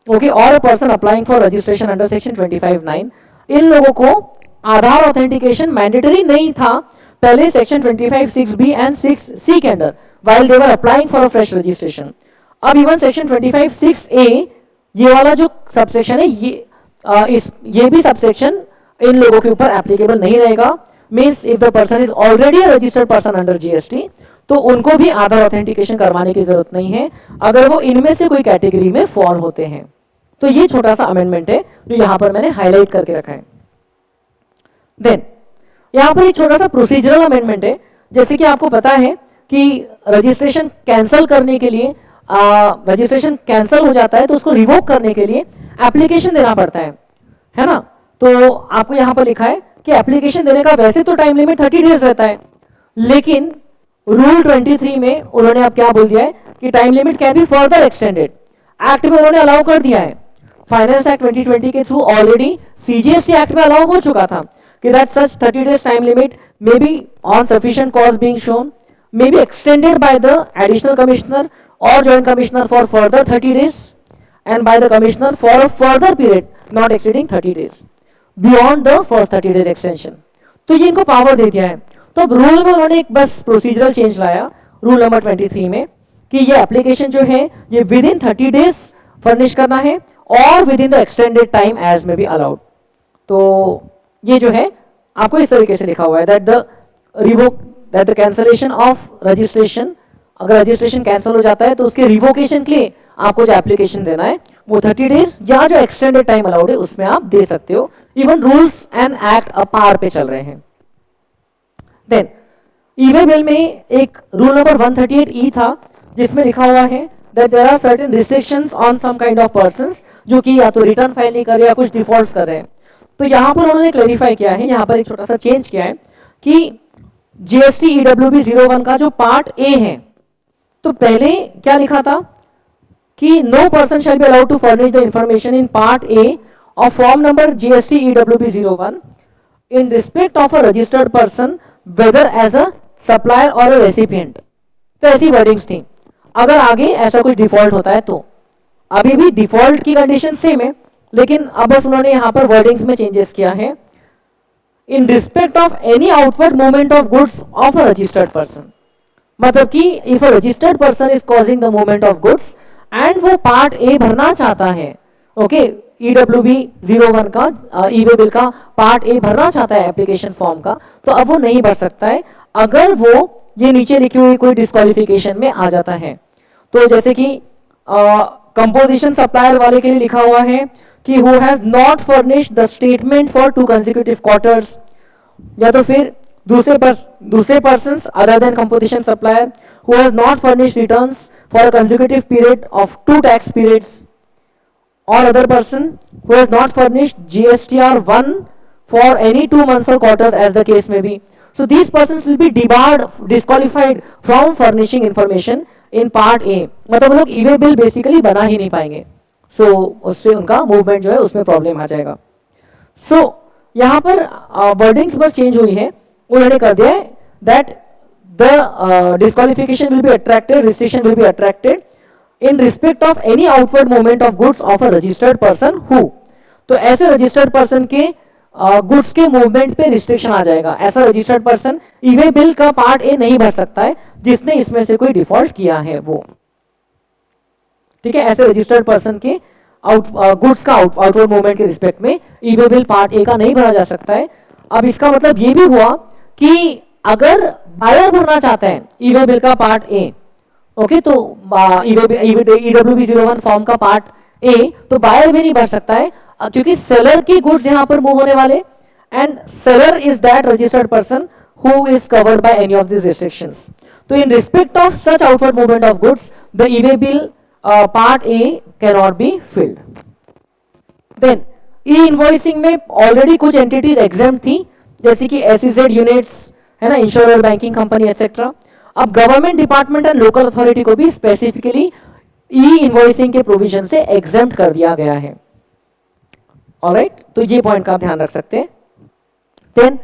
okay, और a person applying for registration under section 25(9), इन लोगों को आधार ऑथेंटिकेशन मैंडेटरी नहीं था पहले सेक्शन 25 6B एंड 6C के under while they were applying for a fresh registration. अब इवन सेक्शन 25 6A ये वाला जो सबसेक्शन है ये भी सबसेक्शन इन लोगों के ऊपर एप्लीकेबल नहीं रहेगा. Means if the person is already a registered person under GST तो उनको भी आधार ऑथेंटिकेशन करवाने की जरूरत नहीं है अगर वो इनमें से कोई कैटेगरी में फॉल होते हैं. तो ये छोटा सा अमेंडमेंट है जो यहां पर मैंने हाईलाइट करके रखा है. देन यहां पर एक छोटा सा प्रोसीजरल अमेंडमेंट है. जैसे कि आपको पता है कि रजिस्ट्रेशन कैंसिल करने के लिए रजिस्ट्रेशन कैंसिल हो जाता है तो उसको रिवोक करने के लिए एप्लीकेशन देना पड़ता है ना. तो आपको यहां पर लिखा है कि एप्लीकेशन देने का वैसे तो टाइम लिमिट 30 डेज रहता है, लेकिन रूल 23 में उन्होंने अब क्या बोल दिया है कि time limit can be further extended. Act में उन्होंने अलाउ कर दिया है. फाइनेंस एक्ट 2020 के थ्रू ऑलरेडी सीजीएसटी एक्ट में अलाउ हो चुका था कि that such 30 days time limit may be on sufficient cause being shown may be extended by the additional commissioner or joint commissioner for further 30 days and by the commissioner for a further period not exceeding 30 days beyond the first 30 days extension. तो ये इनको पावर दे दिया है. तो अब रूल में उन्होंने एक बस प्रोसीजरल चेंज लाया रूल नंबर 23 में कि ये एप्लीकेशन जो है ये विद इन 30 डेज फर्निश करना है और within the extended time as may be allowed. तो ये जो है आपको इस तरीके से लिखा हुआ है that the cancellation of registration, अगर रजिस्ट्रेशन कैंसिल हो जाता है तो उसके रिवोकेशन के लिए आपको जो एप्लीकेशन देना है वो 30 डेज या जो एक्सटेंडेड टाइम अलाउड है उसमें आप दे सकते हो. इवन रूल्स एंड एक्ट अपार पे चल रहे हैं. देन ई-वे बिल में एक रूल नंबर 138E था जिसमें लिखा हुआ है that there are certain restrictions on some kind of persons जो कि या तो रिटर्न फाइल नहीं कर रहे या कुछ डिफॉल्ट कर रहे हैं. तो यहां पर उन्होंने क्लैरिफाई किया है, यहां पर एक छोटा सा चेंज किया है कि जीएसटी EWB 01 का जो पार्ट ए है, तो पहले क्या लिखा था कि no person shall be allowed to furnish the information in part A of form number GST EWB 01 in respect of a registered person whether as a supplier or a recipient. तो ऐसी वर्डिंग्स थी. अगर आगे ऐसा कुछ डिफॉल्ट होता है तो अभी भी डिफॉल्ट की कंडीशन सेम है, लेकिन अब बस उन्होंने यहां पर वर्डिंग्स में चेंजेस किया है. In respect of any outward movement of goods of a registered person, मतलब कि if a registered person is causing the movement of goods and वो पार्ट ए भरना चाहता है, ओके, EWB 01 का ई-वे बिल का पार्ट ए भरना चाहता है एप्लीकेशन फॉर्म का, तो अब वो नहीं भर सकता है अगर वो ये नीचे लिखी हुई कोई डिस्क्वालिफिकेशन में आ जाता है. तो जैसे कि कंपोजिशन सप्लायर वाले के लिए लिखा हुआ है कि who has not furnished the statement for 2 consecutive quarters, या तो फिर दूसरे persons other than composition supplier who has not furnished returns for a consecutive period of 2 tax periods, or other person who has not furnished GSTR 1 for any 2 months or quarters as the case may be. So these persons will be debarred, disqualified from furnishing information in part A. मतलब वो लोग ई-वे बिल बेसिकली बना ही नहीं पाएंगे. सो उससे उनका मूवमेंट जो है उसमें प्रॉब्लम आ जाएगा. सो यहां पर वर्डिंग्स बस चेंज हुई है. उन्होंने कर दिया है that the disqualification will be attracted, restriction will be attracted in respect of any outward movement of goods of a registered person who. तो ऐसे रजिस्टर्ड पर्सन के गुड्स के मूवमेंट पे रिस्ट्रिक्शन आ जाएगा. ऐसा रजिस्टर्ड पर्सन ई-वे बिल का पार्ट ए नहीं भर सकता है जिसने इसमें से कोई डिफॉल्ट किया है वो. ठीक है, ऐसे रजिस्टर्ड पर्सन के गुड्स का आउटवर्ड मूवमेंट के रिस्पेक्ट में ई वे बिल पार्ट ए का नहीं भरा जा सकता है। अब इसका मतलब ये भी हुआ कि अगर बायर भरना चाहता है ई वे बिल का पार्ट ए, ओके, तो EWB01 फॉर्म का पार्ट ए तो बायर भी नहीं भर सकता है, क्योंकि सेलर की गुड्स यहां पर मूव होने वाले, and seller is that registered person who is covered by any of this restrictions. तो in respect of such outward movement of goods the e way bill part A can not be filed. Then e invoicing में ऑलरेडी कुछ एंटिटीज एग्जेम्प्ट थी, जैसे कि एसईजेड यूनिट्स है ना, इंश्योरर, बैंकिंग कंपनी एक्सेट्रा। अब government department and local authority को भी स्पेसिफिकली ई इनवॉइसिंग के प्रोविजन से एग्जेम्प्ट कर दिया गया है। ऑलराइट, तो ये पॉइंट का आप ध्यान रख सकते हैं। देन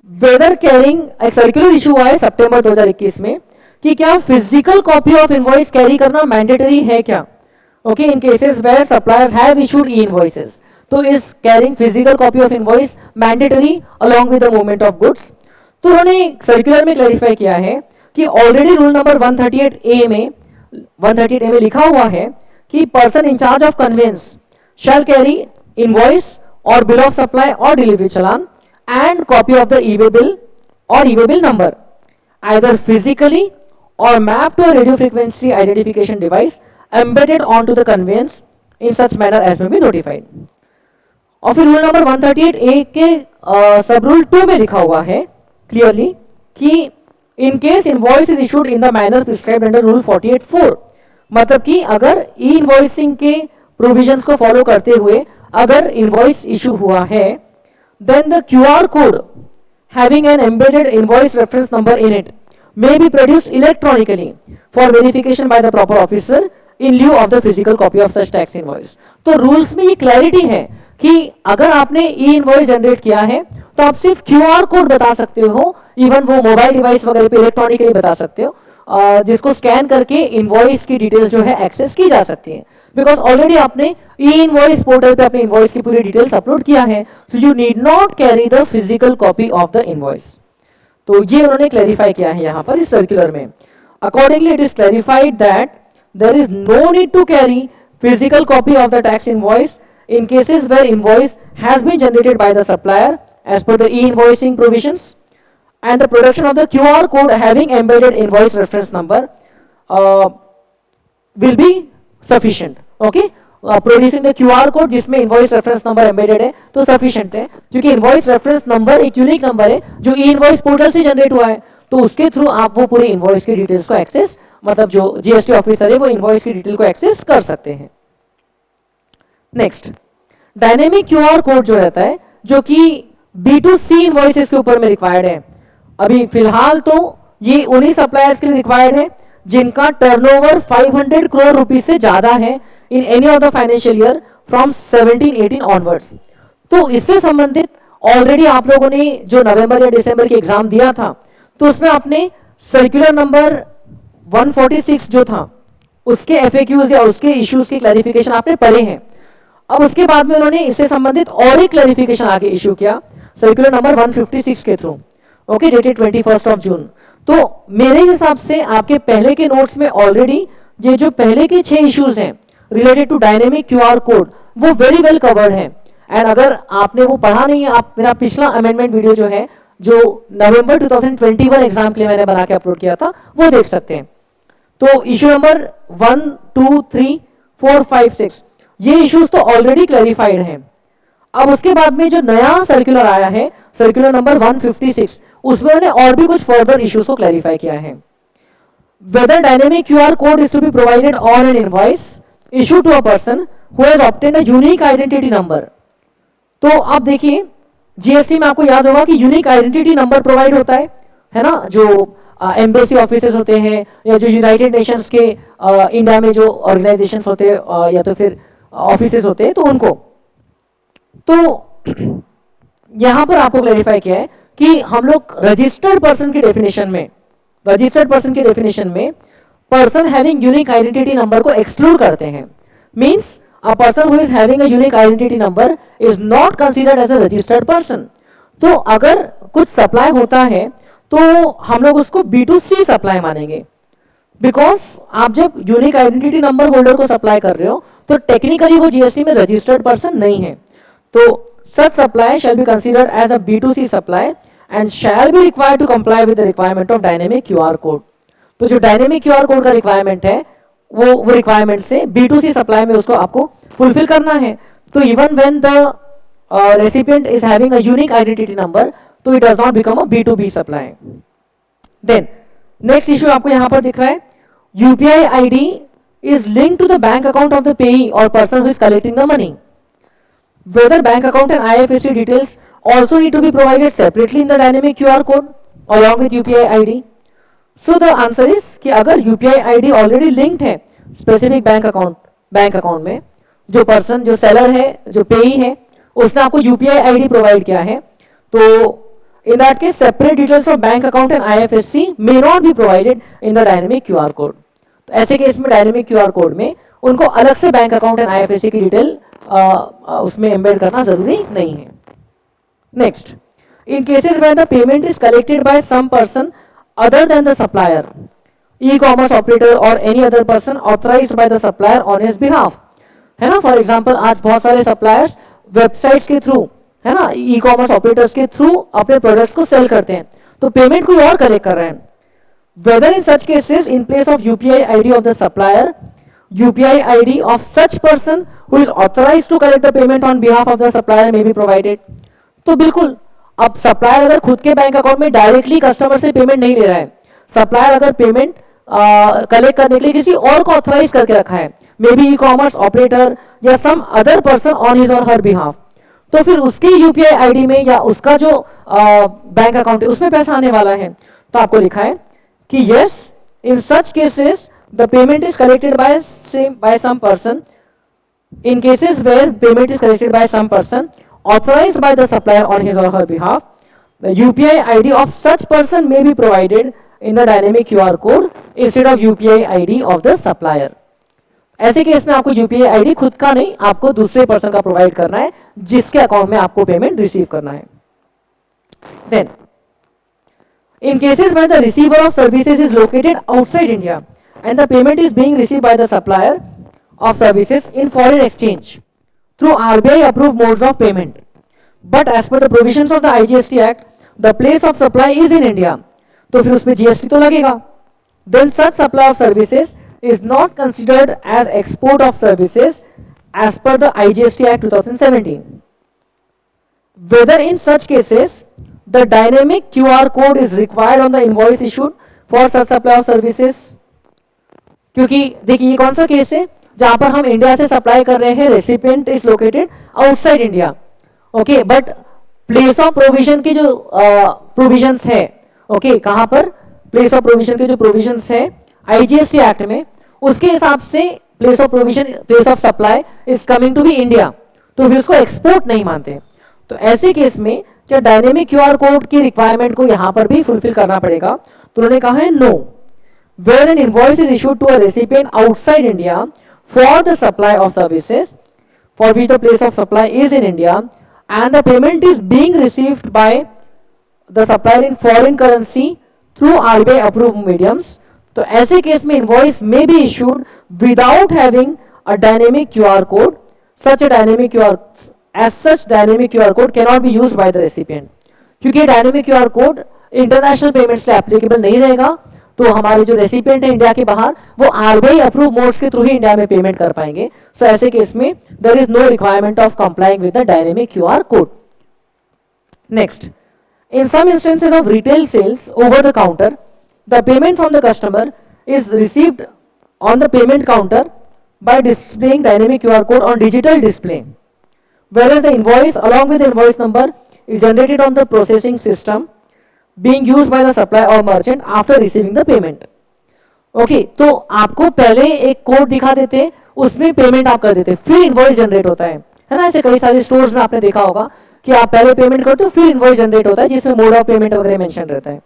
वेदर कैरिंग एक सर्कुलर इशू हुआ है सितंबर 2021 में कि क्या physical copy of invoice carry करना मैंडेटरी है क्या, okay, in cases where suppliers have issued e invoices. तो is carrying physical copy of invoice mandatory along with the movement of goods. तो उन्होंने सर्कुलर में क्लैरिफाई किया है कि ऑलरेडी रूल नंबर 138A में लिखा हुआ है कि person in charge of conveyance shall carry invoice और बिल ऑफ सप्लाई और delivery challan and copy of the e way bill और e way bill number either physically और map to a radio frequency identification device embedded on to the conveyance in such manner as may be notified. और फिर रूल नंबर 138A के सब रूल 2 में लिखा हुआ है क्लियरली कि in case invoice is issued in the manner prescribed under rule 48(4), मतलब कि अगर ई इनवॉइसिंग के प्रोविजंस को फॉलो करते हुए अगर इनवॉइस इशू हुआ है, then the QR code having an embedded invoice reference number in it may be produced electronically for verification by the proper officer in lieu of the physical copy of such tax invoice। तो रूल्स में ये क्लैरिटी है कि अगर आपने ई इनवॉइस जनरेट किया है तो आप सिर्फ QR कोड बता सकते हो, इवन वो मोबाइल डिवाइस वगैरह पे इलेक्ट्रॉनिकली बता सकते हो, जिसको स्कैन करके इनवॉइस की डिटेल्स जो है एक्सेस की जा सकती है, बिकॉज ऑलरेडी आपने ई इनवॉइस पोर्टल पे अपने इनवॉइस की पूरी डिटेल्स अपलोड किया है, so you need not carry the physical copy of the invoice. तो ये उन्होंने क्लैरिफाई किया है यहां पर इस सर्कुलर में। Accordingly it is clarified that there is no need to carry physical copy of the tax invoice in cases where invoice has been generated by the supplier as per the e-invoicing provisions, and the production of the QR code having embedded invoice reference number will be sufficient। Okay, producing the QR code जिसमें invoice reference number embedded है तो sufficient है, क्योंकि invoice reference number एक यूनिक नंबर है जो e-invoice पोर्टल से जनरेट हुआ है, तो उसके थ्रू आप वो पूरे इनवॉइस की डिटेल्स को एक्सेस, मतलब जो जीएसटी ऑफिसर है वो इनवॉइस की डिटेल को एक्सेस कर सकते हैं। नेक्स्ट, डायनेमिक क्यूआर कोड जो रहता है जो कि B2C इनवॉइसेस के ऊपर में रिक्वायर्ड है। अभी फिलहाल तो ये उन्हीं सप्लायर्स के लिए रिक्वायर्ड है जिनका टर्नओवर 500 करोड़ रुपीस से ज्यादा है in any of the financial year from 17-18 onwards. तो इससे संबंधित ऑलरेडी आप लोगों ने जो नवंबर या दिसंबर की एग्जाम दिया था तो उसमें आपने सर्कुलर नंबर 146 जो था उसके एफएक्यूज या उसके इश्यूज की क्लैरिफिकेशन आपने पढ़े हैं। अब उसके बाद में उन्होंने इससे संबंधित और एक क्लैरिफिकेशन आगे इशू किया सर्कुलर नंबर 156 के थ्रू, ओके, डेटेड 21 जून। तो मेरे हिसाब से आपके पहले के नोट्स में ऑलरेडी ये जो पहले के 6 इश्यूज हैं related to dynamic QR code वो वेरी वेल कवर्ड है। एंड अगर आपने वो पढ़ा नहीं है, आप मेरा पिछला अमेंडमेंट वीडियो जो है जो नवंबर 2021 एग्जाम के लिए मैंने बना के अपलोड किया था वो देख सकते हैं। तो इश्यू नंबर 1, 2, 3, 4, 5, 6 ये इश्यूज तो ऑलरेडी क्लैरिफाइड हैं। अब उसके बाद में जो नया सर्कुलर आया है सर्कुलर नंबर 156 उसमें उन्होंने और भी कुछ फर्दर इश्यूज को क्लैरिफाई किया है। Whether dynamic QR code is to be provided on an invoice issue to a person who has obtained a unique identity number. तो आप देखिए जीएसटी में आपको याद होगा कि यूनिक आइडेंटिटी नंबर प्रोवाइड होता है ना, जो एम्बेसी ऑफिसेस होते हैं या जो यूनाइटेड नेशंस के इंडिया में जो ऑर्गेनाइजेशंस होते हैं या तो फिर ऑफिसेस होते हैं तो उनको। तो यहां पर आपको क्लैरिफाई किया है कि हम लोग रजिस्टर्ड पर्सन की डेफिनेशन में person having unique identity number को एक्सक्लूड करते हैं। Means a person who is having a unique identity number is not considered as a registered person. तो अगर कुछ सप्लाई होता है तो हम लोग उसको B2C सप्लाई मानेंगे। बिकॉज आप जब यूनिक आइडेंटिटी नंबर होल्डर को सप्लाई कर रहे हो तो टेक्निकली वो जीएसटी में रजिस्टर्ड पर्सन नहीं है। तो such supply shall be considered as a B2C supply and shall be required to comply with the requirement of dynamic QR code. तो जो डायनेमिक क्यूआर कोड का रिक्वायरमेंट है वो रिक्वायरमेंट से B2C सप्लाई में उसको आपको फुलफिल करना है। तो even when the recipient is having a unique identity number तो it does not become a B2B supply. Then next issue आपको यहां पर दिख रहा है, UPI ID is linked to the bank account of the payee or person who is collecting the money. Whether bank account and IFSC details also need to be provided separately in the dynamic QR code along with UPI ID. So the answer is कि अगर UPI ID already linked है specific बैंक अकाउंट में, जो पर्सन जो सेलर है जो पेई है उसने आपको UPI ID प्रोवाइड किया है, तो in that case separate details of bank account and IFSC may not be provided in the dynamic QR code. तो ऐसे केस में डायनेमिक क्यूआर कोड में उनको अलग से बैंक अकाउंट एंड आईएफएससी की डिटेल उसमें एम्बेड करना जरूरी नहीं है। Next, in cases where the payment is collected by some person other than the supplier, e commerce operator और any other person authorised by the supplier on his behalf, है ना। फॉर एग्जांपल आज बहुत सारे सप्लायर्स वेबसाइट्स के थ्रू, है ना, ई कॉमर्स ऑपरेटर्स के थ्रू अपने प्रोडक्ट्स को सेल करते हैं, तो पेमेंट कोई और कलेक्ट कर रहे हैं। Whether in such cases, in place of UPI ID of the supplier, UPI ID of such person who is authorized to collect the payment on behalf of the supplier may be provided. तो बिल्कुल, अब सप्लायर अगर खुद के बैंक अकाउंट में डायरेक्टली कस्टमर से पेमेंट नहीं ले रहा है, सप्लायर अगर पेमेंट कलेक्ट करने के लिए किसी और को ऑथराइज करके रखा है, may be e commerce operator या some other person on his और हर बिहाफ, तो फिर उसके यूपीआई आईडी में या उसका जो बैंक अकाउंट है उसमें पैसा आने वाला है। तो आपको लिखा है कि yes, in such cases the payment is collected by some person. In cases where payment is collected by some person authorized by the supplier on his or her behalf, the UPI ID of such person may be provided in the dynamic QR code instead of UPI ID of the supplier. ऐसे केस में आपको UPI ID खुद का नहीं, आपको दूसरे पर्सन का प्रोवाइड करना है जिसके अकाउंट में आपको पेमेंट रिसीव करना है। Then in cases where the receiver of services is located outside India and the payment is being received by the supplier of services in foreign exchange through RBI approved modes of payment, but as per the provisions of the IGST Act, the place of supply is in India, तो फिर उसमें GST तो लगेगा। Then such supply of services is not considered as export of services as per the IGST Act 2017. Whether in such cases the dynamic QR code is required on the invoice issued for such supply of services, क्योंकि देखिए ये कौन सा केस है जहां पर हम इंडिया से सप्लाई कर रहे हैं, recipient is located outside India, okay, but place of provision की जो प्रोविजंस है, ओके, कहां पर प्लेस ऑफ प्रोविजन के जो प्रोविजंस है आईजीएसटी एक्ट में, उसके हिसाब से place of provision, place of supply is coming to be India, तो फिर उसको एक्सपोर्ट नहीं मानते। तो ऐसे केस में क्या डायनेमिक क्यूआर कोड की रिक्वायरमेंट को यहां पर भी फुलफिल करना पड़ेगा, तो उन्होंने कहा है no, where an invoice is issued to a recipient outside India for the supply of services for which the place of supply is in India and the payment is being received by the supplier in foreign currency through RBI approved mediums, तो ऐसे केस में invoice may be issued without having a dynamic QR code, such a dynamic QR as such dynamic QR code cannot be used by the recipient, क्योंकि dynamic QR code international payments के एप्लीकेबल नहीं रहेगा, तो हमारे जो रेसिपिएंट है इंडिया के बाहर वो आरबीआई अप्रूव मोड्स के थ्रू ही इंडिया में पेमेंट कर पाएंगे। सो ऐसे केस में there is no requirement of complying with the dynamic QR code. Next, in some instances of retail sales over the counter the payment from the customer is received on the payment counter by displaying dynamic QR code on digital display, whereas the invoice along with the invoice number is generated on the processing system being used by the supplier or merchant after receiving the payment. Okay, तो आपको पहले एक कोड दिखा देते, उसमें पेमेंट आप कर देते, फिर इनवॉइस जनरेट होता है ना। ऐसे कई सारे स्टोर्स में आपने देखा होगा कि आप पहले पेमेंट करते हो फिर इनवॉइस जनरेट होता है जिसमें मोड ऑफ पेमेंट वगैरह मेंशन रहता है।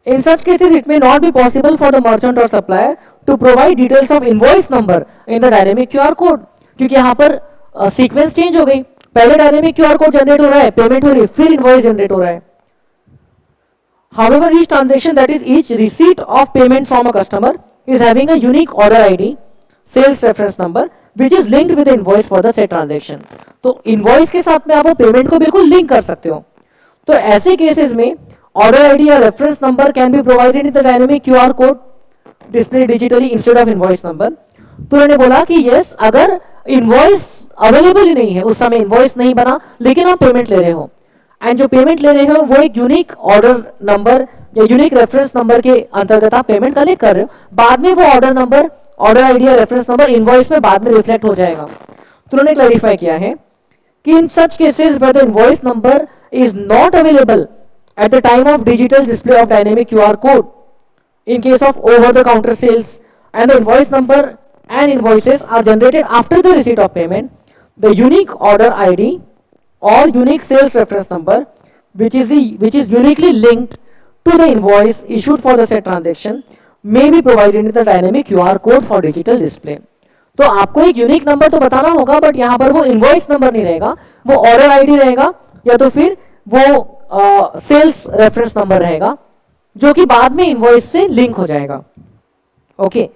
In such cases, it may not be possible for the merchant or supplier to provide details of invoice number in the dynamic QR code, क्योंकि यहाँ पर सीक्वेंस चेंज हो गई, पहले डायनेमिक क्यूआर कोड जनरेट हो रहा है, पेमेंट हो रही है, फिर इनवॉइस जनरेट हो रहा है। However, each transaction, that is each receipt of payment from a customer, is having a unique order ID, sales reference number, which is linked with the invoice for the said transaction. तो invoice के साथ में आप वो पेमेंट को बिल्कुल लिंक कर सकते हो. तो ऐसे केसेस में ऑर्डर आईडी या reference number can be provided in the dynamic QR code display digitally instead of invoice number. तो उन्होंने बोला कि यस, अगर इनवॉइस अवेलेबल ही नहीं है, उस समय इनवॉइस नहीं बना, लेकिन आप पेमेंट ले रहे हो, एंड जो पेमेंट ले रहे हो वो एक यूनिक ऑर्डर नंबर या यूनिक रेफरेंस नंबर के अंतर्गत आप पेमेंट कलेक्ट कर रहे हो, बाद में वो ऑर्डर नंबर, ऑर्डर आईडी या रेफरेंस नंबर इनवॉइस में बाद में रिफ्लेक्ट हो जाएगा. तो उन्होंने क्लैरिफाई किया है कि in such cases where the invoice number is not available at the time of digital display of dynamic QR code in case of over the counter sales and the invoice number and invoices are generated after the receipt of payment, the unique order ID or unique sales reference number which is uniquely linked to the invoice issued for the said transaction may be provided in the dynamic QR code for digital display. तो आपको एक यूनिक नंबर तो बताना होगा, बट यहाँ पर वो इनवॉइस नंबर नहीं रहेगा, वो ऑर्डर आईडी रहेगा या तो फिर वो सेल्स रेफरेंस नंबर रहेगा जो कि बाद में इनवॉइस से लिंक हो जाएगा. Okay,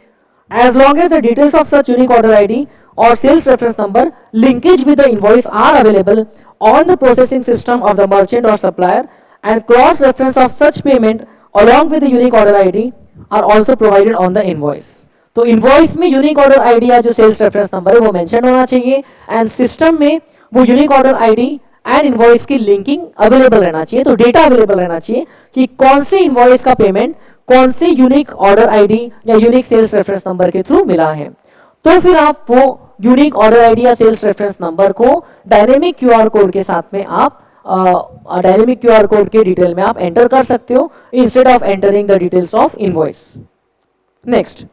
as long as the details of such unique order ID और sales reference number linkage with the invoice are available on the processing system of the merchant और supplier and cross reference of such payment along with the unique order ID are also provided on the invoice. तो इनवॉइस में यूनिक ऑर्डर आईडी या जो सेल्स रेफरेंस नंबर है वो मेंशन होना चाहिए, एंड सिस्टम में वो unique order ID and invoice की लिंकिंग अवेलेबल रहना चाहिए. तो डेटा अवेलेबल रहना चाहिए कि कौन से इनवॉइस का पेमेंट कौन से यूनिक ऑर्डर आईडी या यूनिक सेल्स रेफरेंस नंबर के थ्रू मिला है. तो फिर आप वो यूनिक ऑर्डर आईडी या सेल्स रेफरेंस नंबर को डायनेमिक क्यूआर कोड के साथ में आप डायनेमिक क्यूआर कोड के डिटेल में आप एंटर कर सकते हो instead of entering the details of invoice. Next,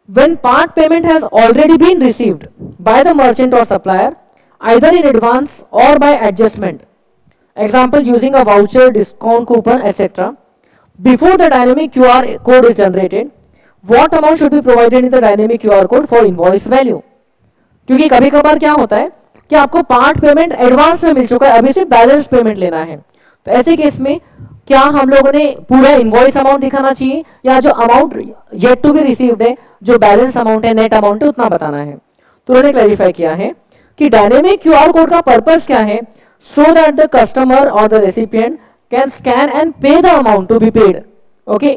when part payment has already been received by the merchant or supplier either in advance or by adjustment, example using a voucher, discount coupon, etc., before the dynamic QR code is generated, what amount should be provided in the dynamic QR code for invoice value? क्योंकि कभी कभार क्या होता है कि आपको पार्ट पेमेंट एडवांस में मिल चुका है, अभी सिर्फ बैलेंस पेमेंट लेना है. तो ऐसे केस में क्या हम लोगों ने पूरा इनवॉइस अमाउंट दिखाना चाहिए या जो amount yet to be received है, जो बैलेंस अमाउंट है, नेट अमाउंट है, उतना बताना है. तो उन्होंने क्लैरिफाई किया है कि डायनेमिक क्यूआर कोड का पर्पस क्या है, सो दैट द कस्टमर और the recipient can scan and pay the amount to be paid, okay,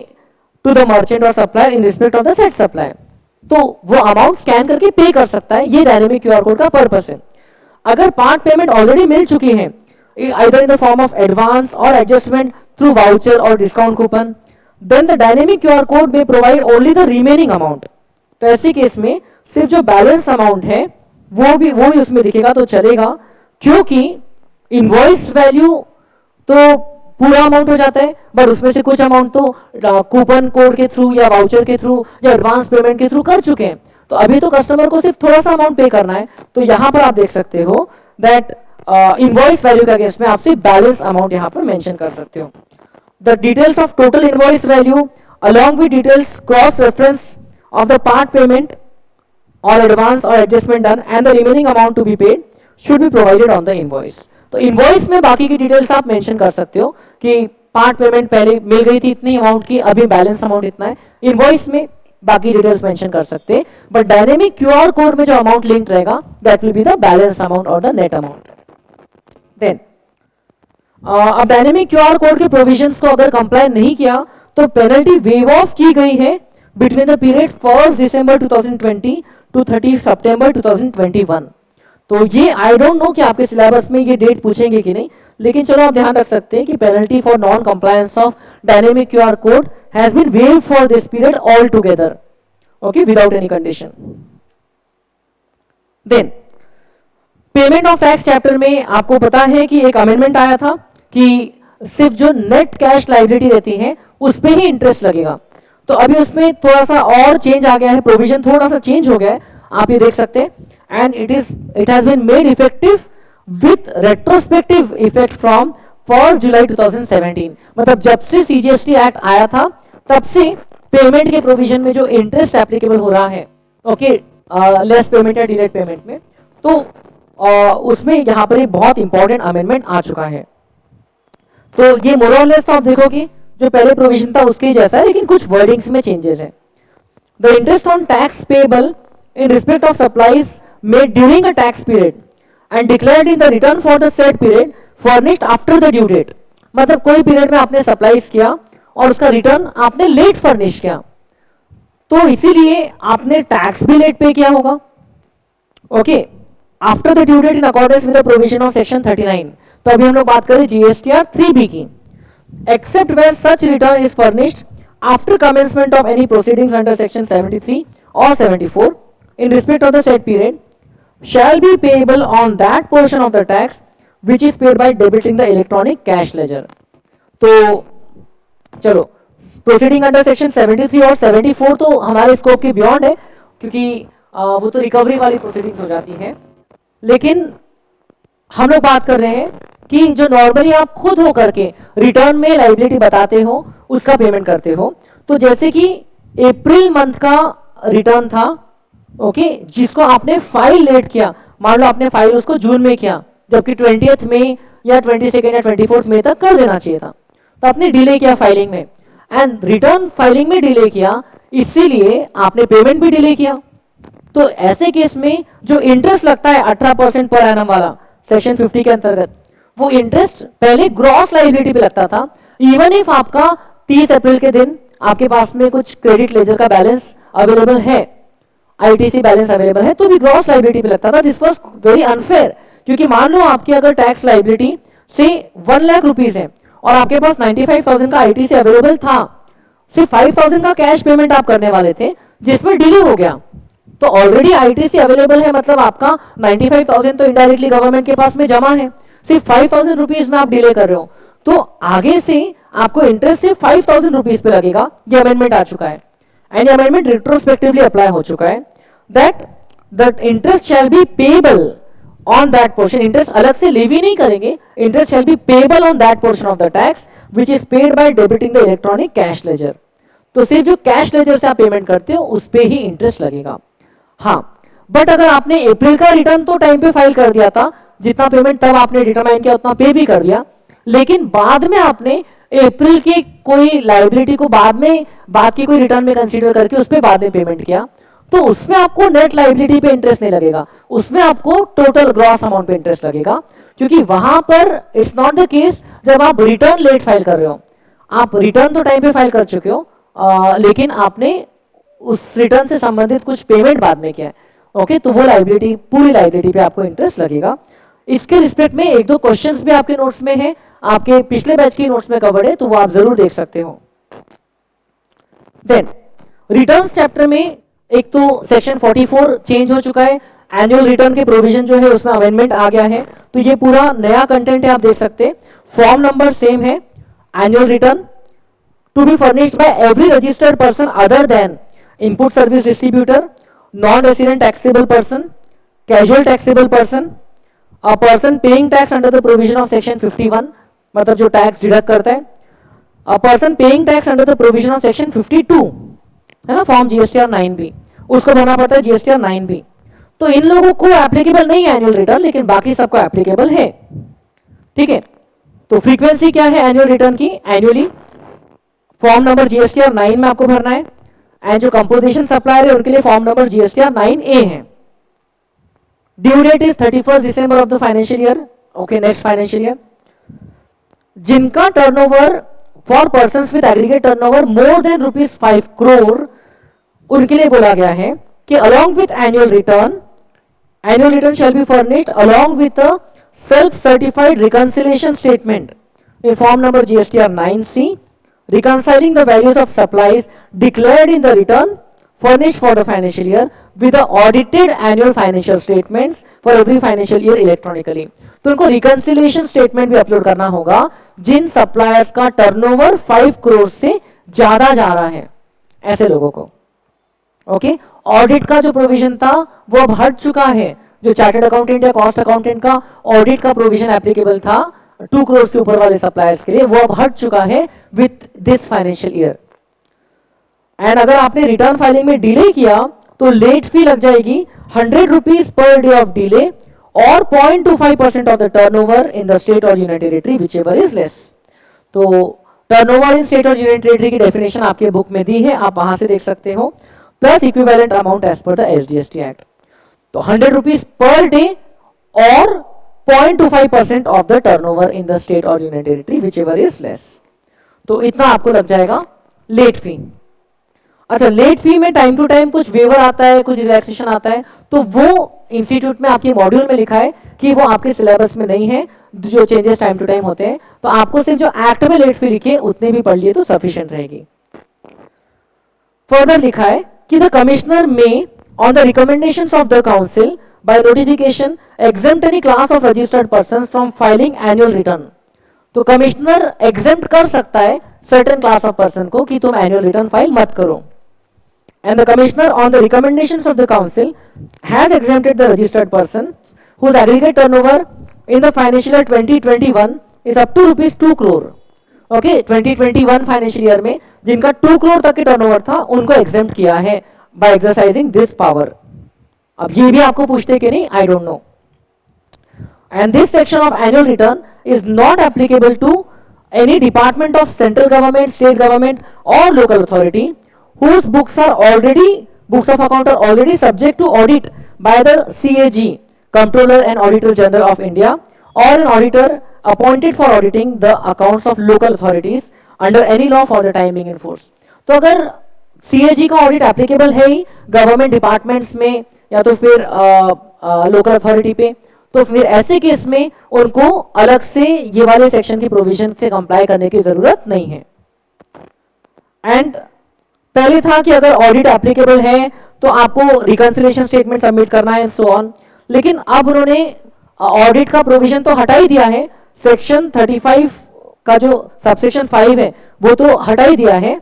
to the merchant और supplier in respect of the set supply. तो वो अमाउंट स्कैन करके पे कर सकता है, ये डायनेमिक क्यूआर कोड का पर्पस है. अगर पार्ट पेमेंट ऑलरेडी मिल चुकी है either in the form of advance or adjustment through voucher or discount coupon, then the dynamic QR code may provide only the remaining amount. तो ऐसे केस में सिर्फ जो बैलेंस अमाउंट है वो भी उसमें दिखेगा तो चलेगा, क्योंकि इनवॉइस वैल्यू तो पूरा अमाउंट हो जाता है, बट उसमें से कुछ अमाउंट तो कूपन कोड के थ्रू या वाउचर के थ्रू या एडवांस पेमेंट के थ्रू कर चुके हैं. तो अभी तो कस्टमर को सिर्फ थोड़ा सा अमाउंट पे करना है. तो यहां पर आप देख सकते हो दैट इनवॉइस वैल्यू का केस में आप सिर्फ बैलेंस अमाउंट यहां पर मेंशन कर सकते हो. The details of total invoice value along with details cross reference of the part payment or advance or adjustment done and the remaining amount to be paid should be provided on the invoice. तो इनवॉइस में बाकी की डिटेल्स आप मेंशन कर सकते हो कि पार्ट पेमेंट पहले मिल गई थी इतनी अमाउंट की, अभी बैलेंस अमाउंट इतना है. इनवॉइस में बाकी डिटेल्स मेंशन कर सकते हैं, बट डायनेमिक क्यूआर कोड में जो अमाउंट लिंक्ड रहेगा that will be the balance amount और द नेट अमाउंट. देन अब डायनेमिक क्यूआर कोड के प्रोविजंस को अगर कंप्लाई नहीं किया तो पेनल्टी वेव ऑफ की गई है बिटवीन द पीरियड 1 दिसंबर 2020 टू 30 सितंबर 2021. तो ये आई डोंट नो कि आपके सिलेबस में ये डेट पूछेंगे कि नहीं, लेकिन चलो आप ध्यान रख सकते हैं कि penalty for non compliance of dynamic QR code has been waived for this period all together, okay, without any condition. Then payment of tax chapter में आपको पता है कि एक अमेंडमेंट आया था कि सिर्फ जो नेट कैश लायबिलिटी रहती है उस पे ही इंटरेस्ट लगेगा. तो अभी उसमें थोड़ा सा और चेंज आ गया है, प्रोविजन थोड़ा सा चेंज हो गया है, आप ये देख सकते हैं. And it has been made effective with retrospective effect from 1 जुलाई 2017. मतलब जब से सीजीएसटी एक्ट आया था तब से पेमेंट के प्रोविजन में जो इंटरेस्ट एप्लीकेबल हो रहा है, ओके, लेस पेमेंट या डिलेड पेमेंट में, तो उसमें यहां पर एक बहुत इंपॉर्टेंट अमेंडमेंट आ चुका है. तो ये मोर और लेस आप देखोगे जो पहले प्रोविजन था उसके जैसा है, लेकिन कुछ वर्डिंग्स में चेंजेस है. The interest on tax payable in respect of supplies made during a tax period and declared in the return for the said period furnished after the due date. मतलब कोई पीरियड में आपने सप्लाईज किया और उसका रिटर्न आपने लेट फर्निश किया, तो इसीलिए आपने टैक्स भी लेट पे किया होगा. Okay, after the due date in accordance with the provision of section 39. तो अभी हम लोग बात करें जीएसटीआर 3B की. Except where such return is furnished after commencement of any proceedings under section 73 or 74 in respect of the said period shall be payable on that portion of the tax which is paid by debiting the electronic cash ledger. तो चलो, प्रोसीडिंग अंडर सेक्शन 73 और 74 तो हमारे स्कोप के बियॉन्ड है, क्योंकि वो तो रिकवरी वाली प्रोसीडिंग्स हो जाती है. लेकिन हम लोग बात कर रहे हैं कि जो नॉर्मली आप खुद हो करके रिटर्न में लाइबिलिटी बताते हो, उसका पेमेंट करते हो. तो जैसे कि अप्रैल मंथ का रिटर्न था, ओके, जिसको आपने फाइल लेट किया, मान लो आपने फाइल उसको जून में किया, जबकि 20th में या 22nd या 24th में तक कर देना चाहिए था, तो आपने डिले किया फाइलिंग में, एंड रिटर्न फाइलिंग में डिले किया, इसीलिए आपने पेमेंट भी डिले किया. तो ऐसे केस में जो इंटरेस्ट लगता है 18% पर एनम वाला सेक्शन 50 के अंतर्गत, वो इंटरेस्ट पहले ग्रॉस लायबिलिटी पे लगता था. इवन इफ आपका 30 अप्रैल के दिन आपके पास में कुछ क्रेडिट लेजर का बैलेंस अवेलेबल है, आईटीसी बैलेंस अवेलेबल है, तो भी ग्रॉस लायबिलिटी पे लगता था. दिस वाज वेरी अनफेयर, क्योंकि मान लो आपकी अगर टैक्स लायबिलिटी से 1 लाख रुपीस है और आपके पास 95,000 का आईटीसी अवेलेबल था, सिर्फ 5,000 का कैश पेमेंट आप करने वाले थे, जिसमें डिले हो गया, तो ऑलरेडी आईटीसी अवेलेबल है, मतलब आपका 95,000 तो इनडायरेक्टली गवर्नमेंट के पास में जमा है, सिर्फ 5,000 रुपीज में आप डिले कर रहे हो, तो आगे से आपको इंटरेस्ट सिर्फ 5,000 रुपीज पे लगेगा. ये अमेंडमेंट आ चुका है, एंड ये अमेंडमेंट रिट्रोस्पेक्टिवली अप्लाई हो चुका है. That the interest shall be payable on that portion. Interest अलग से लेवी नहीं करेंगे, interest shall be payable on that portion of the tax which is paid by debiting the electronic cash ledger. तो सिर्फ जो कैश लेजर से आप पेमेंट करते हो उस पे ही इंटरेस्ट लगेगा. हाँ, बट अगर आपने अप्रैल का रिटर्न तो टाइम पे फाइल कर दिया था, जितना पेमेंट तब आपने डिटरमाइन किया उतना पे भी कर दिया, लेकिन बाद में आपने अप्रैल की कोई लायबिलिटी को बाद की कोई रिटर्न में कंसीडर करके उस पर बाद में पेमेंट किया, तो उसमें आपको नेट लायबिलिटी पे इंटरेस्ट नहीं लगेगा, उसमें आपको टोटल ग्रॉस अमाउंट पे इंटरेस्ट लगेगा. क्योंकि वहां पर इट्स नॉट द केस जब आप रिटर्न लेट फाइल कर रहे हो, आप रिटर्न तो टाइम पे फाइल कर चुके हो, लेकिन आपने उस रिटर्न से संबंधित कुछ पेमेंट बाद में किया है, ओके, तो वो लायबिलिटी, पूरी लायबिलिटी पे आपको इंटरेस्ट लगेगा. इसके रिस्पेक्ट में एक दो क्वेश्चंस भी आपके नोट्स में है, आपके पिछले बैच की नोट्स में कवर्ड है, तो वो आप जरूर देख सकते हो. देन रिटर्न्स चैप्टर में एक तो सेक्शन 44 चेंज हो चुका है, एनुअल रिटर्न के प्रोविजन जो है उसमें अमेंडमेंट आ गया है, तो ये पूरा नया कंटेंट है, आप देख सकते हैं. फॉर्म नंबर सेम है, annual return to be furnished by every registered person other than input service distributor, non resident taxable person, casual taxable person, a person paying tax under the provision of section 51, मतलब जो टैक्स डिडक्ट करता है, a person paying tax under the provision of section 52 है ना, फॉर्म जीएसटीआर 9B, उसको भरना पड़ता है जीएसटीआर 9B. तो इन लोगों को एप्लीकेबल नहीं है एनुअल रिटर्न, लेकिन बाकी सबको एप्लीकेबल है. ठीक है, तो फ्रीक्वेंसी क्या है एनुअल रिटर्न की? एनुअली फॉर्म नंबर जीएसटीआर 9 में आपको भरना है, एंड जो कंपोजिशन सप्लायर है उनके लिए फॉर्म नंबर जीएसटीआर 9A है. Due date is 31 December of the financial year, okay, next financial year. जिनका turnover for persons with aggregate turnover more than ₹5 crore, उनके लिए बोला गया है कि along with annual return shall be furnished along with a self-certified reconciliation statement in form number GSTR 9C, reconciling the values of supplies declared in the return furnished for the financial year with the audited annual financial statements for every financial year electronically. तो उनको रिकंसिलिएशन स्टेटमेंट भी अपलोड करना होगा जिन सप्लायर्स का टर्नओवर 5 करोड़ से ज्यादा जा रहा है, ऐसे लोगों को. ओके, ऑडिट का जो प्रोविजन था वो अब हट चुका है. जो चार्टर्ड अकाउंटेंट या कॉस्ट अकाउंटेंट का ऑडिट का प्रोविजन एप्लीकेबल था 2 करोड़ के ऊपर वाले सप्लायर्स के लिए, वो अब हट चुका है with this financial year. And अगर आपने रिटर्न फाइलिंग में डिले किया तो लेट फी लग जाएगी ₹100 पर डे ऑफ डिले और 0.25% of the turnover in the state और union territory, whichever is less. तो टर्नओवर इन स्टेट और यूनियन टेरिटरी की डेफिनेशन आपके बुक में दी है, आप वहां से देख सकते हो, plus equivalent amount as per the SGST act. तो 100 रुपीज पर डे और 0.25% of the turnover in the state और union territory whichever is less. तो इतना आपको लग जाएगा लेट फी। अच्छा, लेट फी में टाइम टू टाइम कुछ वेवर आता है, कुछ रिलैक्सेशन आता है, तो वो इंस्टीट्यूट में आपके मॉड्यूल में लिखा है कि वो आपके सिलेबस में नहीं है, जो चेंजेस टाइम टू टाइम होते हैं। तो आपको सिर्फ जो एक्ट में लेट फी लिखी है उतने भी पढ़ लिए तो सफिशिएंट रहेगी। फर्दर लिखा है कि द कमिश्नर में on the recommendations of the council by notification exempt any class of registered persons from filing annual return. तो कमिश्नर एग्जेम्प्ट कर सकता है सर्टेन क्लास ऑफ पर्सन को कि तुम एनुअल रिटर्न फाइल मत करो। And the commissioner on the recommendations of the council has exempted the registered person whose aggregate turnover in the financial year 2021 is up to rupees 2 crore. Okay, 2021 financial year में जिनका 2 करोड़ तक के टर्नओवर था उनको एग्जेम्प्ट किया है बाय एक्सरसाइजिंग दिस पावर। अब ये भी आपको पूछते कि नहीं, I don't know. And this section of annual return is not applicable to any department of central government, state government और local authority whose books of account are already subject to audit by the CAG, Comptroller and Auditor General of India, or an auditor appointed for auditing the accounts of local authorities under any law for the time being in force. तो अगर CAG का ऑडिट एप्लीकेबल है ही गवर्नमेंट डिपार्टमेंट्स में या तो फिर लोकल अथॉरिटी पे, तो फिर ऐसे केस में उनको अलग से ये वाले सेक्शन की प्रोविजन से कंप्लाई करने की जरूरत नहीं है। एंड पहले था कि अगर ऑडिट एप्लीकेबल है तो आपको रिकंसिलिएशन स्टेटमेंट सबमिट करना है सो ऑन, लेकिन अब उन्होंने ऑडिट का प्रोविजन तो हटा ही दिया है। सेक्शन 35 का जो सबसेक्शन 5 है वो तो हटा ही दिया है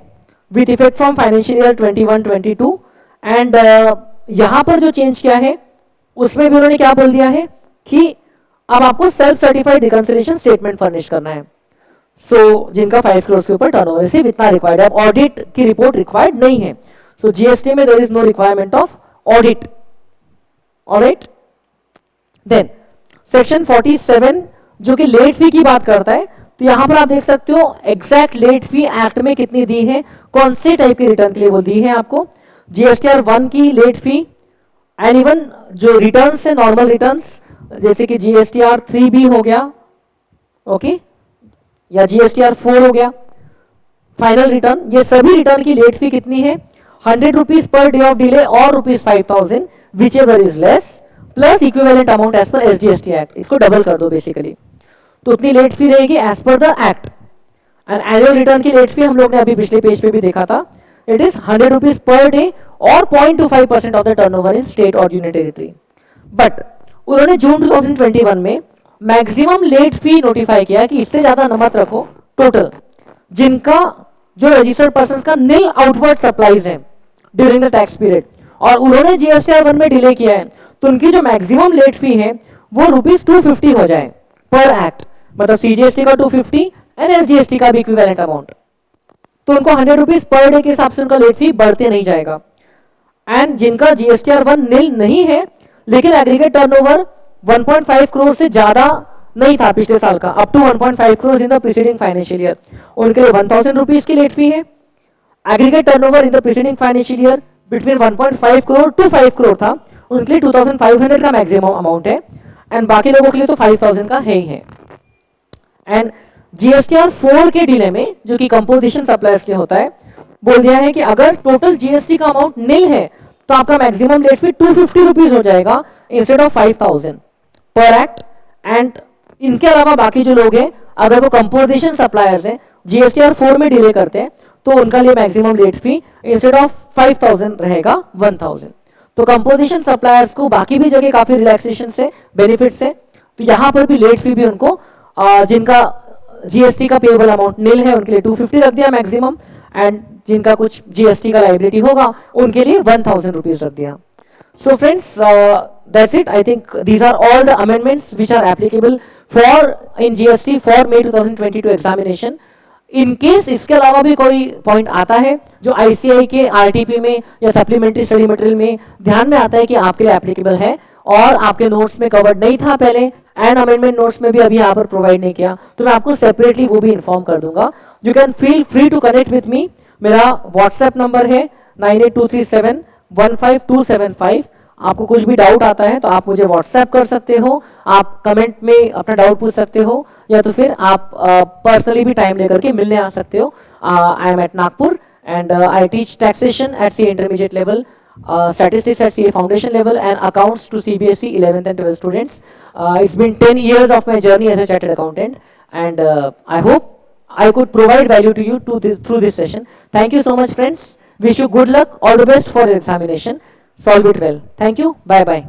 with effect from financial year 21-22। And यहां पर जो चेंज किया है उसमें भी उन्होंने क्या बोल दिया है कि अब आपको self certified reconciliation statement furnish करना है। जिनका 5 करोड़ के ऊपर टर्नओवर सिर्फ इतना रिक्वायर्ड है, अब ऑडिट की रिपोर्ट रिक्वायर्ड नहीं है। जीएसटी में there is no requirement of audit. Alright, then section 47 जो कि लेट फी की बात करता है, तो यहां पर आप देख सकते हो एग्जैक्ट लेट फी एक्ट में कितनी दी है, कौन से टाइप की रिटर्न के लिए वो दी है आपको। जीएसटीआर 1 की लेट फी एंड इवन जो रिटर्न्स है नॉर्मल रिटर्न्स जैसे कि जीएसटीआर 3B हो गया, ओके, या जीएसटीआर 4 हो गया, फाइनल रिटर्न, ये सभी रिटर्न की लेट फी कितनी है 100 rupees per day of delay और rupees 5000 whichever is less plus equivalent amount as per SGST act. इसको डबल कर दो बेसिकली, तो उतनी लेट फी रहेगी as per the act. And annual return की लेट फी हम लोग ने अभी पिछले पेज पे भी देखा था, it is 100 rupees per day और 0.25% of the turnover in state और यूनियन टेरिटरी। बट उन्होंने जून 2021 में मैक्सिमम लेट फी नोटिफाई किया कि इससे ज्यादा न मत रखो टोटल, जिनका जो रजिस्टर्ड पर्संस का नील आउटवर्ड सप्लाईज है ड्यूरिंग द टैक्स पीरियड, और उन्होंने जीएसटीआर 1 में डिले किया है, तो उनकी जो मैक्सिमम लेट फी है वो ₹250 हो जाए पर एक्ट, मतलब सीजीएसटी का 250 एंड एसजीएसटी का भी इक्विवेलेंट अमाउंट, तो उनको 100 रुपीज पर डे के हिसाब से उनका लेट फी बढ़ते नहीं जाएगा। एंड जिनका जीएसटीआर 1 नील नहीं है लेकिन एग्रीगेट टर्नओवर 1.5 करोड़ से ज्यादा नहीं था पिछले साल का, up to 1.5 crore in the preceding financial year, उनके लिए 1000 रुपीज की लेट फी है। Aggregate turnover in the preceding financial year between 1.5 crore to 5 crore था, उनके लिए 2500 का मैक्सिमम अमाउंट है, एंड बाकी लोगों के लिए तो 5000 का है ही है। एंड जीएसटीआर 4 के डिले में जो कि कंपोजिशन सप्लायर्स के होता है, बोल दिया है कि अगर टोटल जीएसटी का अमाउंट नील है तो आपका मैक्सिमम लेट फी 250 रुपीज हो जाएगा इंस्टेड ऑफ 5000 पर एक्ट। एंड इनके अलावा बाकी जो लोग हैं अगर वो कंपोजिशन सप्लायर्स हैं जीएसटीआर 4 में डिले करते हैं तो उनका लिए maximum late fee instead of 5000 रहेगा 1000। तो कंपोजिशन सप्लायर्स को बाकी भी जगह काफी रिलैक्सेशन से बेनिफिट से, तो यहां पर भी लेट फी भी उनको जिनका जीएसटी का पेएबल अमाउंट नील है उनके लिए 250 रख दिया मैक्सिमम, एंड जिनका कुछ जीएसटी का लाइबिलिटी होगा उनके लिए 1000 रुपीज रख दिया। So friends, that's it. I think these are all the amendments which are applicable for in GST for May 2022 examination. In case इसके अलावा भी कोई पॉइंट आता है जो ICI के RTP में या सप्लीमेंट्री स्टडी मटेरियल में ध्यान में आता है कि आपके लिए एप्लीकेबल है और आपके नोट्स में कवर्ड नहीं था पहले एंड अमेंडमेंट नोट्स में भी अभी यहाँ पर प्रोवाइड नहीं किया, तो मैं आपको सेपरेटली वो भी इन्फॉर्म कर दूंगा। You can feel free to connect with me. मेरा व्हाट्सएप नंबर है 9823715275। आपको कुछ भी डाउट आता है तो आप मुझे व्हाट्सएप कर सकते हो, आप कमेंट में अपना डाउट पूछ सकते हो, या तो फिर आप पर्सनली भी टाइम लेकर के मिलने आ सकते हो। I am at Nagpur and I teach taxation at CA intermediate level, statistics at CA foundation level, and accounts to CBSE 11th and 12th students. It's been 10 years of my journey as a chartered accountant, and I hope I could provide value to you through this session. Thank you so much, friends. Wish you good luck, all the best for your examination. Solve it well. Thank you. Bye bye.